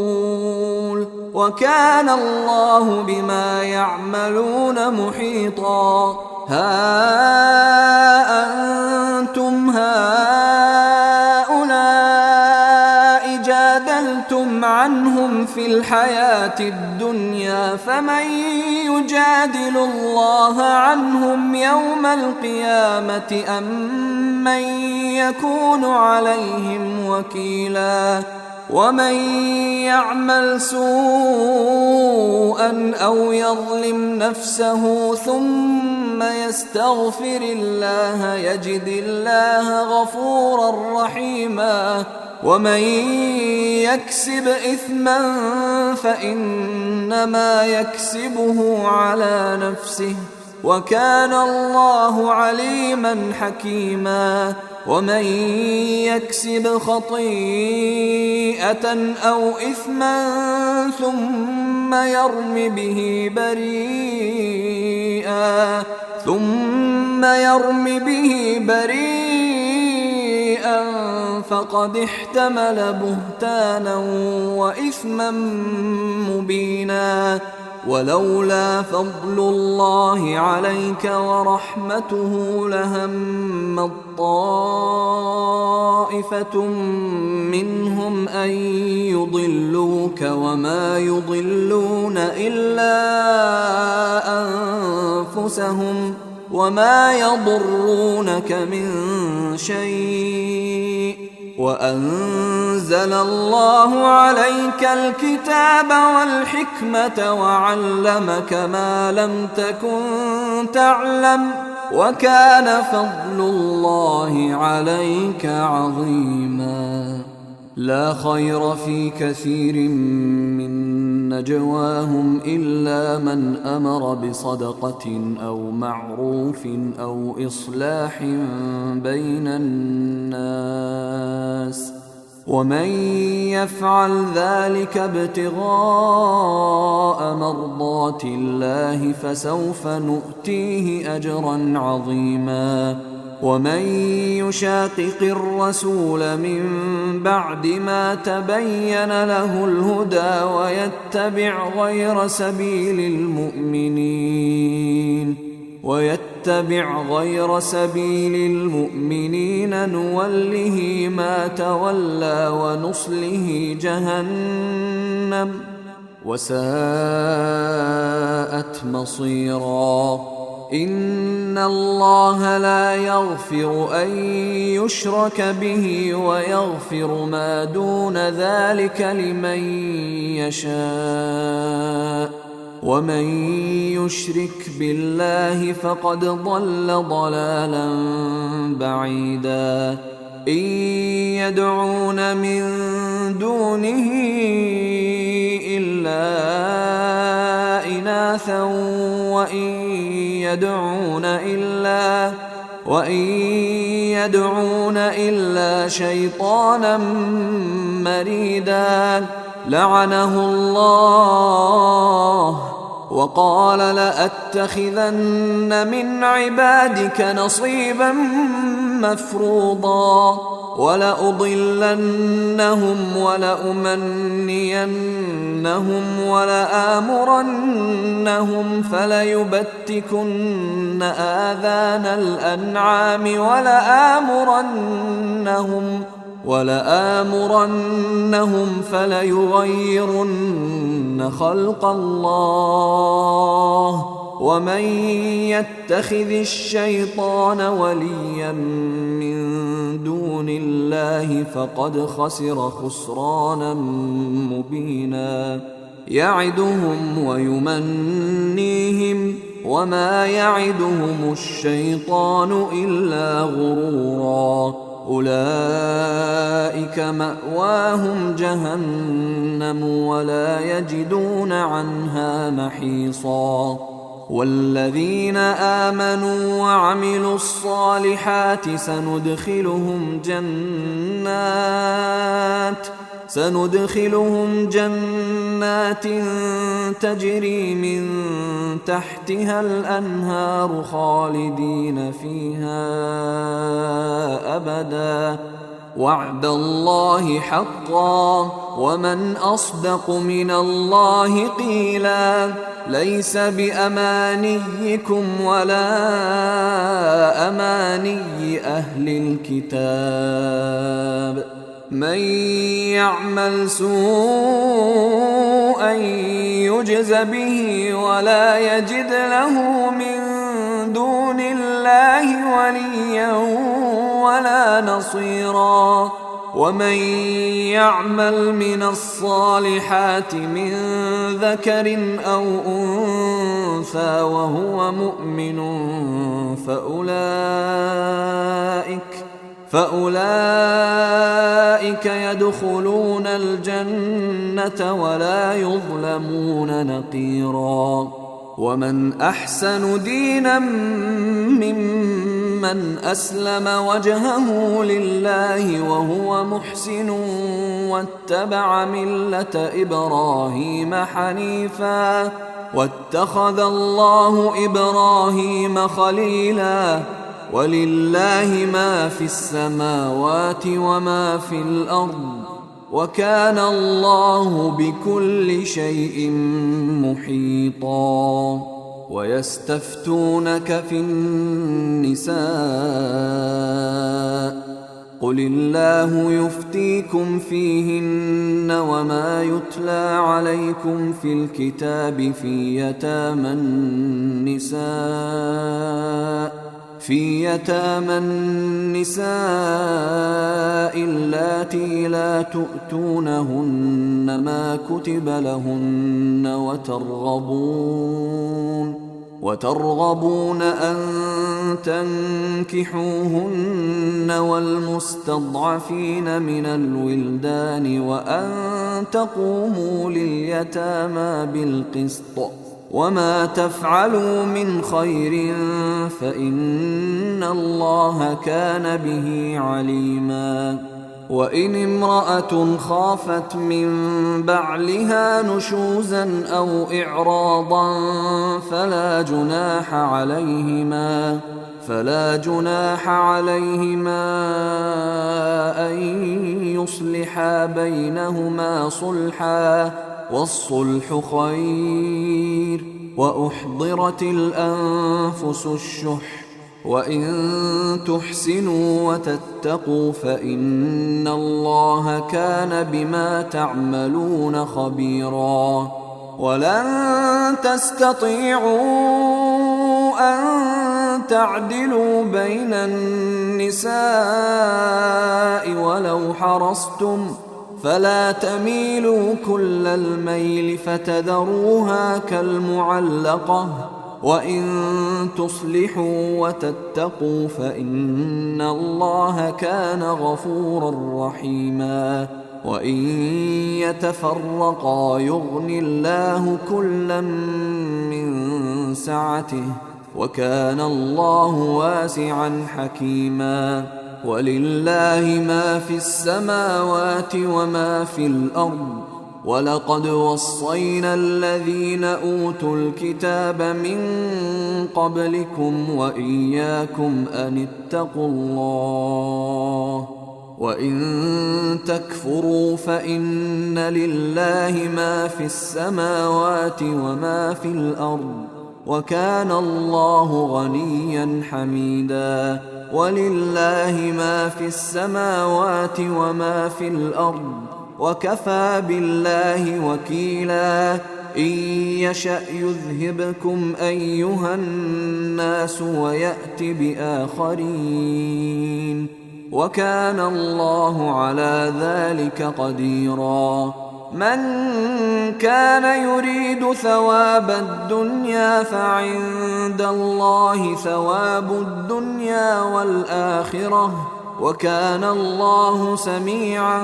وكان الله بما يعملون محيطا. ها أنتم هؤلاء جادلتم عنهم في الحياة الدنيا فمن يجادل الله عنهم يوم القيامة أم من يكون عليهم وكيلا. ومن يعمل سوءا أو يظلم نفسه ثم يستغفر الله يجد الله غفورا رحيما. ومن يكسب إثما فإنما يكسبه على نفسه وكان الله عليما حكيما. ومن يكسب خطيئة أو إثما ثم يرم به بريئا فقد احتمل بهتانا وإثما مبينا. ولولا فضل الله عليك ورحمته لهمت طائفة منهم أن يضلوك وما يضلون إلا أنفسهم وما يضرونك من شيء، وأنزل الله عليك الكتاب والحكمة وعلمك ما لم تكن تعلم، وكان فضل الله عليك عظيما. لا خير في كثير من نجواهم إلا من أمر بصدقة أو معروف أو إصلاح بين الناس، ومن يفعل ذلك ابتغاء مرضات الله فسوف نؤتيه أجرا عظيما. ومن يشاقق الرسول من بعد ما تبين له الهدى ويتبع غير سبيل المؤمنين نوله ما تولى ونصله جهنم وساءت مصيرا. إن الله لا يغفر أن يشرك به ويغفر ما دون ذلك لمن يشاء، ومن يشرك بالله فقد ضل ضلالا بعيدا. إن يدعون من دونه إلا إناثا وإن يدعون إلا شيطانا مريدا لعنه الله وقال لأتخذن من عبادك نصيبا مفروضا ولأضلنهم ولأمنينهم ولآمرنهم فليبتكن آذان الأنعام ولآمرنهم فليغيرن خلق الله ومن يتخذ الشيطان وليا من دون الله فقد خسر خسرانا مبينا. يعدهم ويمنيهم وما يعدهم الشيطان إلا غرورا. أولئك مأواهم جهنم ولا يجدون عنها محيصا. والذين آمنوا وعملوا الصالحات سندخلهم جنات تجري من تحتها الأنهار خالدين فيها أبدا وعد الله حقا ومن أصدق من الله قيلا. ليس بأمانيكم ولا أماني أهل الكتاب من يعمل سوءا يجز به ولا يجد له من دون الله وليا ولا نصيرا. ومن يعمل من الصالحات من ذكر أو أنثى وهو مؤمن فأولئك يدخلون الجنة ولا يظلمون نقيرا. ومن أحسن دينا ممن ممن أسلم وجهه لله وهو محسن واتبع ملة إبراهيم حنيفا واتخذ الله إبراهيم خليلا ولله ما في السماوات وما في الأرض وكان الله بكل شيء محيطا ويستفتونك في النساء قل الله يفتيكم فيهن وما يتلى عليكم في الكتاب في يتامى النساء اللاتي لا تؤتونهن ما كتب لهن وترغبون أن تنكحوهن والمستضعفين من الولدان وأن تقوموا لليتامى بالقسط وما تفعلوا من خير فإن الله كان به عليما وإن امرأة خافت من بعلها نشوزا أو إعراضا فلا جناح عليهما أن يصلحا بينهما صلحا والصلح خير وأحضرت الأنفس الشح وإن تحسنوا وتتقوا فإن الله كان بما تعملون خبيرا ولن تستطيعوا أن تعدلوا بين النساء ولو حرصتم فلا تميلوا كل الميل فتذروها كالمعلقة وإن تصلحوا وتتقوا فإن الله كان غفورا رحيما وإن يتفرقا يغن الله كلا من سعته وكان الله واسعا حكيما ولله ما في السماوات وما في الأرض ولقد وصينا الذين أوتوا الكتاب من قبلكم وإياكم أن اتقوا الله وإن تكفروا فإن لله ما في السماوات وما في الأرض وكان الله غنيا حميدا ولله ما في السماوات وما في الأرض وكفى بالله وكيلا إن يشأ يذهبكم أيها الناس ويأت بآخرين وكان الله على ذلك قديرا من كان يريد ثواب الدنيا فعند الله ثواب الدنيا والآخرة وكان الله سميعا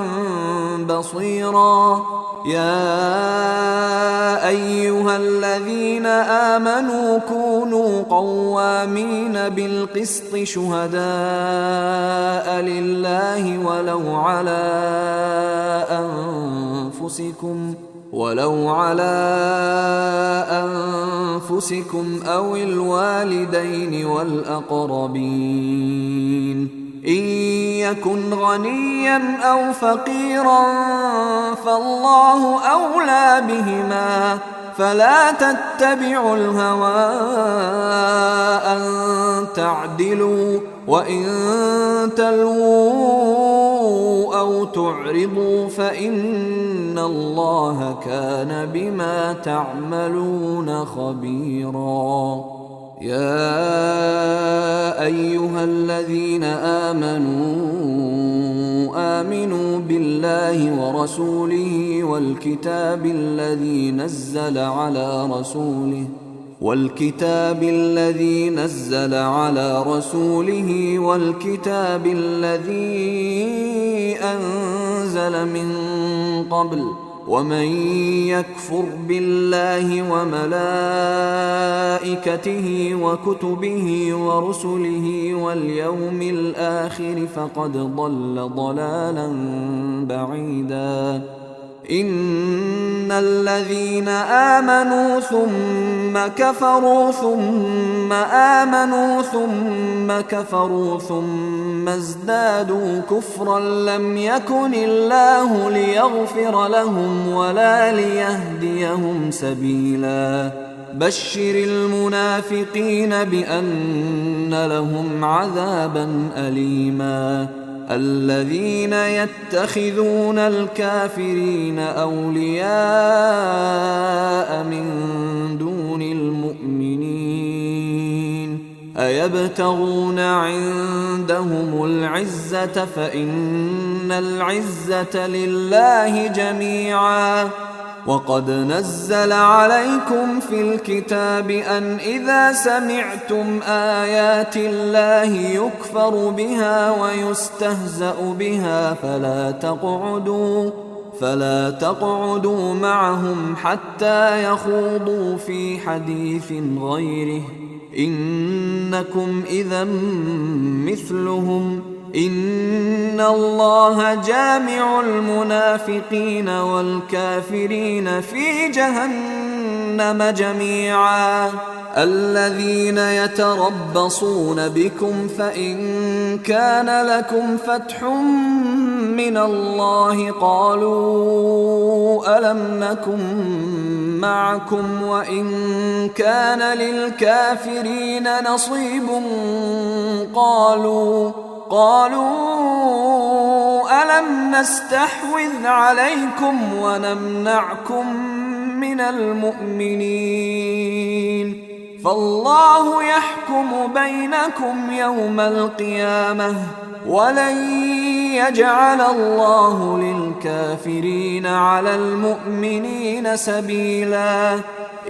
بصيرا يا أيها الذين آمنوا كونوا قوامين بالقسط شهداء لله ولو على أنفسكم أو الوالدين والأقربين إن يكن غنيا أو فقيرا فالله أولى بهما فلا تتبعوا الهوى أن تعدلوا وإن تلووا أو تعرضوا فإن الله كان بما تعملون خبيرا يا أيها الذين آمنوا بالله ورسوله والكتاب الذي نزل على رسوله والكتاب الذي أنزل من قبل ومن يكفر بالله وملائكته وكتبه ورسله واليوم الآخر فقد ضل ضلالا بعيدا. إن الذين آمنوا ثم كفروا ثم آمنوا ثم كفروا ثم ازدادوا كفرا لم يكن الله ليغفر لهم ولا ليهديهم سبيلا. بشر المنافقين بأن لهم عذابا أليما. الذين يتخذون الكافرين أولياء من دون المؤمنين أيبتغون عندهم العزة فإن العزة لله جميعا. وقد نزل عليكم في الكتاب أن إذا سمعتم آيات الله يكفر بها ويستهزأ بها فلا تقعدوا معهم حتى يخوضوا في حديث غيره إنكم إذا مثلهم. إن الله جامع المنافقين والكافرين في جهنم جميعا. الذين يتربصون بكم فإن كان لكم فتح من الله قالوا ألم نكن معكم وإن كان للكافرين نصيب قالوا ألم نستحوذ عليكم ونمنعكم من المؤمنين فالله يحكم بينكم يوم القيامة ولن يجعل الله للكافرين على المؤمنين سبيلا.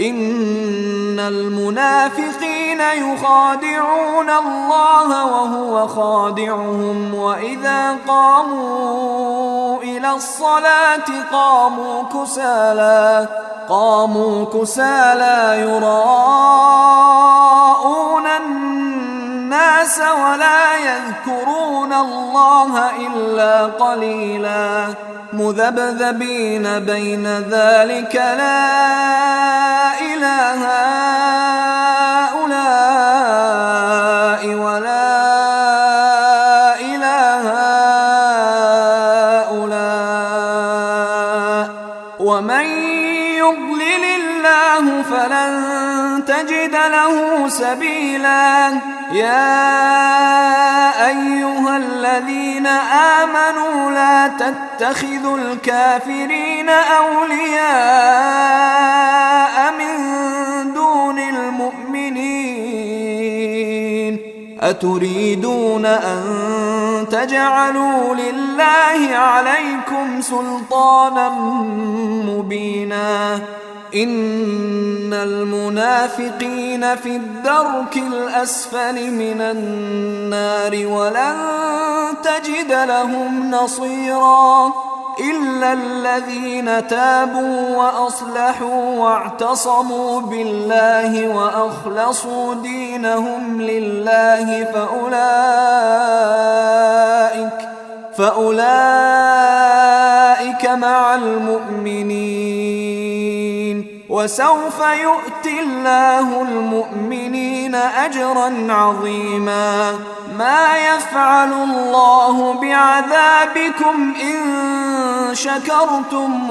إن المنافقين يخادعون الله وهو خادعهم وإذا قاموا إلى الصلاة قاموا كسالى يراءون الناس ولا يذكرون الله إلا قليلا. مذبذبين بين ذلك لا إله هؤلاء ولا إله هؤلاء ومن يضلل الله فلن تجد له سبيلا. يا أيها الذين آمنوا لا تتخذوا الكافرين أولياء من دون المؤمنين أتريدون أن تجعلوا لله عليكم سلطانا مبينا. إن المنافقين في الدرك الأسفل من النار ولن تجد لهم نصيرا إلا الذين تابوا وأصلحوا واعتصموا بالله وأخلصوا دينهم لله فأولئك مع المؤمنين وسوف يؤتي الله المؤمنين أجرا عظيما. ما يفعل الله بعذابكم إن شكرتم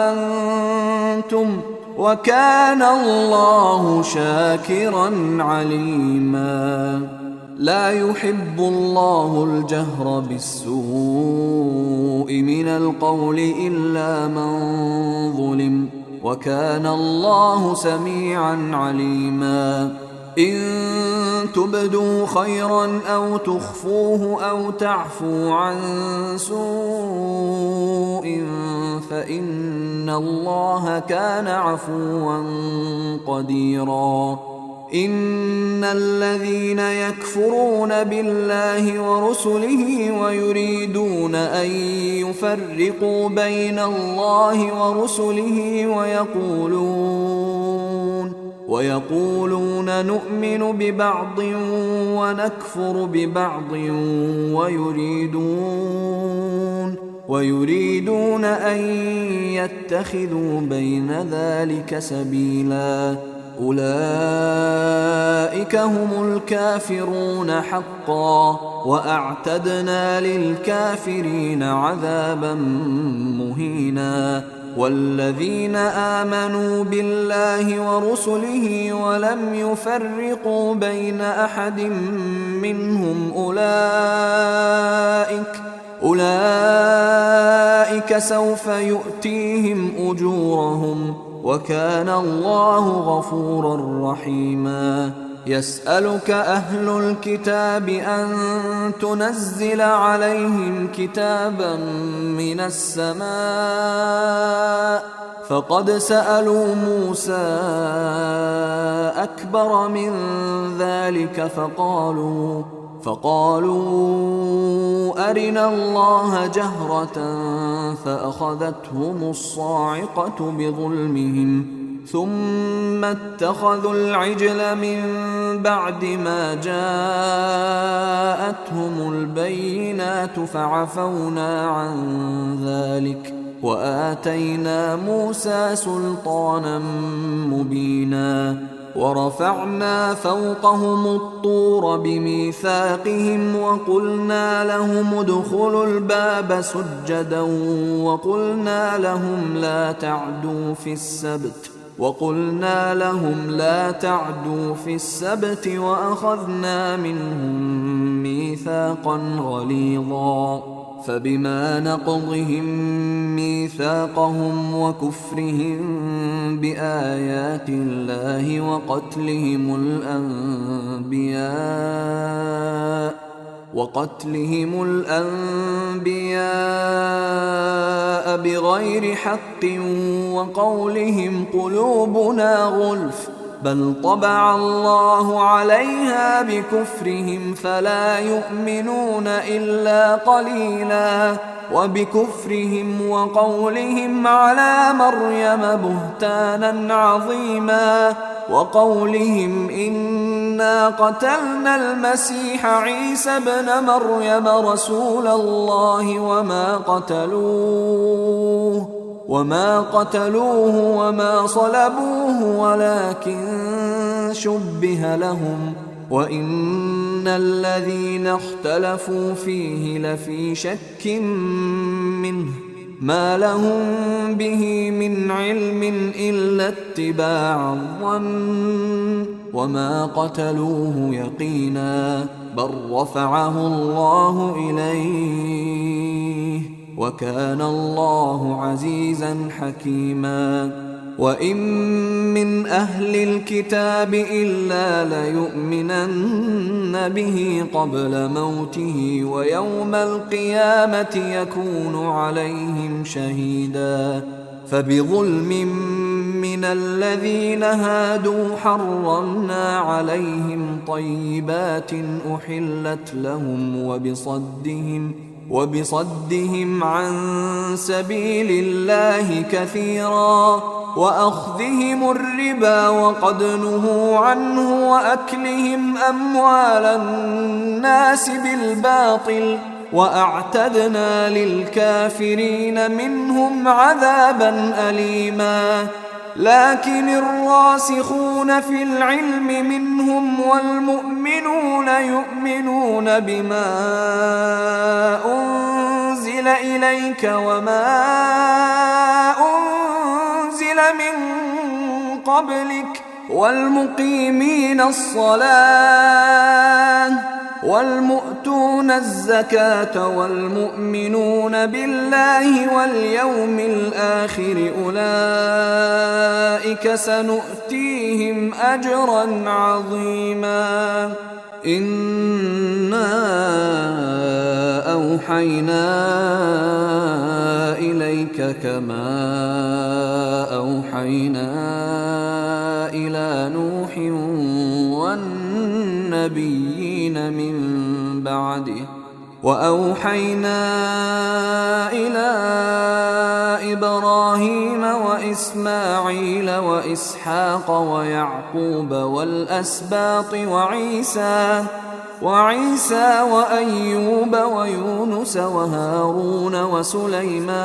وآمنتم وكان الله شاكرا عليما. لا يحب الله الجهر بالسوء من القول إلا من ظلم وكان الله سميعا عليما. إن تبدوا خيرا أو تخفوه أو تعفوا عن سوء فإن الله كان عفوا قديرا. إن الذين يكفرون بالله ورسله ويريدون أن يفرقوا بين الله ورسله ويقولون نؤمن ببعض ونكفر ببعض ويريدون أن يتخذوا بين ذلك سبيلا أولئك هم الكافرون حقا وأعتدنا للكافرين عذابا مهينا والذين آمنوا بالله ورسله ولم يفرقوا بين أحد منهم أولئك سوف يؤتيهم أجورهم وكان الله غفورا رحيما يسألك أهل الكتاب أن تنزل عليهم كتابا من السماء فقد سألوا موسى أكبر من ذلك فقالوا أرنا الله جهرة فأخذتهم الصاعقة بظلمهم ثم اتخذوا العجل من بعد ما جاءتهم البينات فعفونا عن ذلك وآتينا موسى سلطانا مبينا ورفعنا فوقهم الطور بميثاقهم وقلنا لهم ادخلوا الباب سجدا وقلنا لهم لا تعدوا في السبت وأخذنا منهم ميثاقا غليظا فبما نقضهم ميثاقهم وكفرهم بآيات الله وقتلهم الأنبياء بغير حق وقولهم قلوبنا غلف بل طبع الله عليها بكفرهم فلا يؤمنون إلا قليلا وبكفرهم وقولهم على مريم بهتانا عظيما وقولهم إنا قتلنا المسيح عيسى ابن مريم رسول الله وما قتلوه وما صلبوه ولكن شبه لهم وإن الذين اختلفوا فيه لفي شك منه ما لهم به من علم إلا اتباع الظن وما قتلوه يقينا بل رفعه الله إليه وكان الله عزيزا حكيما وإن من أهل الكتاب إلا ليؤمنن به قبل موته ويوم القيامة يكون عليهم شهيدا فبظلم من الذين هادوا حرمنا عليهم طيبات أحلت لهم وبصدهم عن سبيل الله كثيرا وأخذهم الربا وقد نهوا عنه وأكلهم أموال الناس بالباطل وأعتدنا للكافرين منهم عذابا أليما لكن الراسخون في العلم منهم والمؤمنون يؤمنون بما أنزل إليك وما أنزل من قبلك والمقيمين الصلاة والمؤتون الزكاة والمؤمنون بالله واليوم الآخر أولئك سنؤتيهم أجرا عظيما إنا أوحينا إليك كما أوحينا إلى نوح النبيين من بعده. وأوحينا إلى إبراهيم وإسماعيل وإسحاق ويعقوب والأسباط وعيسى وأيوب ويونس وهارون وسليمان،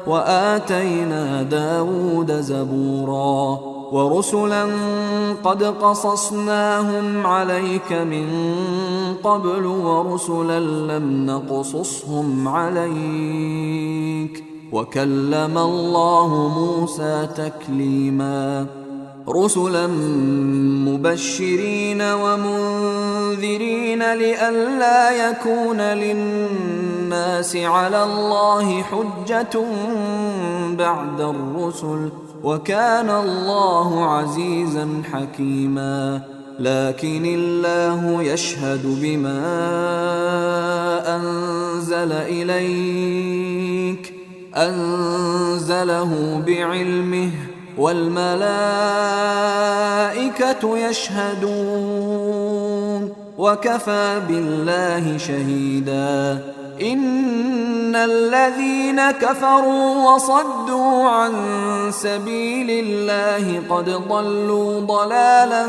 وآتينا داود زبورا، ورسلا قد قصصناهم عليك من قبل ورسلا لم نقصصهم عليك، وكلم الله موسى تكليما. رسلا مبشرين ومنذرين لئلا يكون للناس على الله حجة بعد الرسل، وكان الله عزيزا حكيما. لكن الله يشهد بما أنزل إليك أنزله بعلمه، والملائكة يشهدون، وكفى بالله شهيدا. إن الذين كفروا وصدوا عن سبيل الله قد ضلوا ضلالا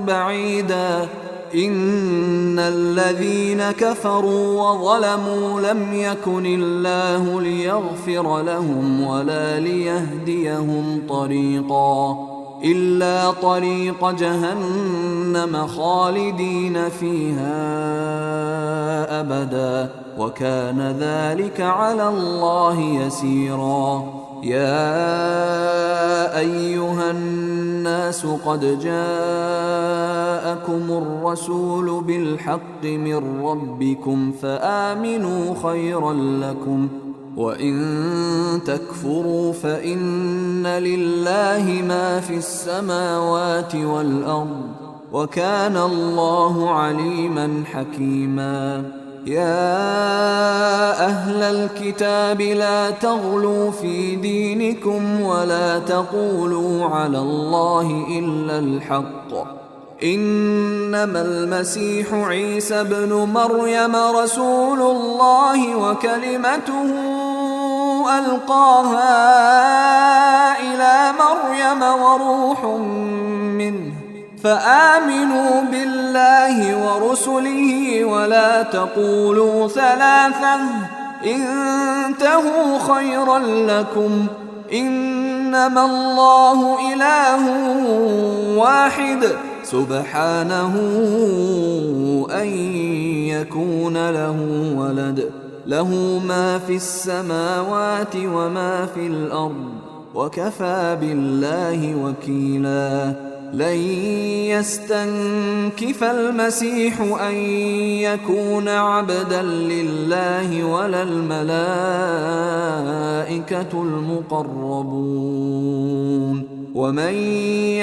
بعيدا. إن الذين كفروا وظلموا لم يكن الله ليغفر لهم ولا ليهديهم طريقا إلا طريق جهنم خالدين فيها أبدا، وكان ذلك على الله يسيرا. يا أيها الناس قد جاءكم الرسول بالحق من ربكم فآمنوا خيرا لكم، وإن تكفروا فإن لله ما في السماوات والأرض، وكان الله عليما حكيما. يا أهل الكتاب لا تغلوا في دينكم ولا تقولوا على الله إلا الحق، إنما المسيح عيسى ابن مريم رسول الله وكلمته ألقاها إلى مريم وروح منه، فآمنوا بالله ورسله ولا تقولوا ثلاثة، انتهوا خيرا لكم، إنما الله إله واحد سبحانه أن يكون له ولد، له ما في السماوات وما في الأرض، وكفى بالله وكيلا. لن يستنكف المسيح أن يكون عبدا لله ولا الملائكة المقربون، ومن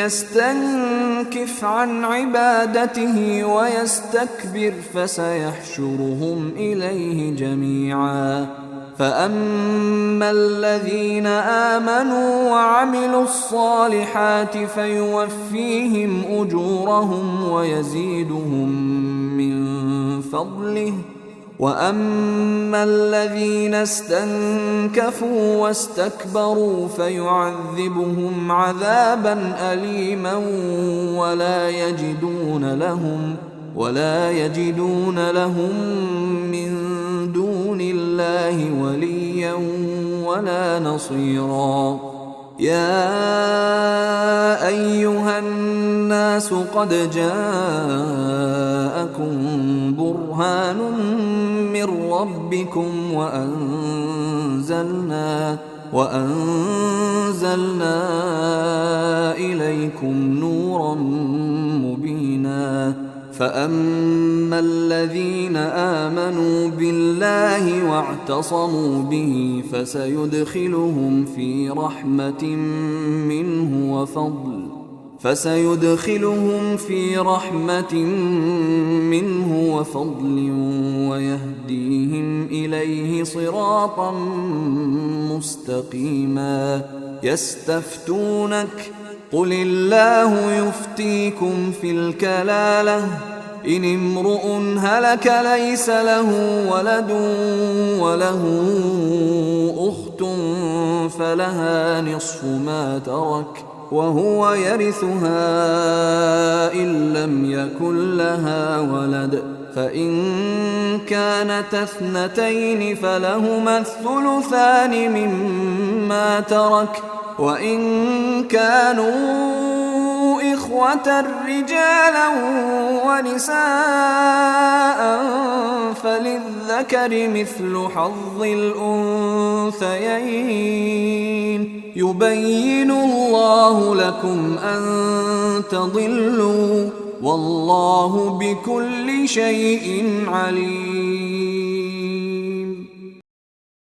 يستنكف عن عبادته ويستكبر فسيحشرهم إليه جميعا. فأما الذين آمنوا وعملوا الصالحات فيوفيهم أجورهم ويزيدهم من فضله، وأما الذين استنكفوا واستكبروا فيعذبهم عذابا أليما ولا يجدون لهم من دون الله وليا ولا نصيرا. يا أيها الناس قد جاءكم برهان من ربكم وأنزلنا إليكم نورا مبينا. فأما الذين آمنوا بالله واعتصموا به فسيدخلهم في رحمة منه وفضل ويهديهم إليه صراطا مستقيما. قل الله يفتيكم في الكلالة إن امرؤ هلك ليس له ولد وله أخت فلها نصف ما ترك وهو يرثها إن لم يكن لها ولد فإن كانت اثنتين فلهما الثلثان مما ترك وإن كانوا إخوة رجالا ونساء فللذكر مثل حظ الأنثيين يبين الله لكم أن تضلوا والله بكل شيء عليم.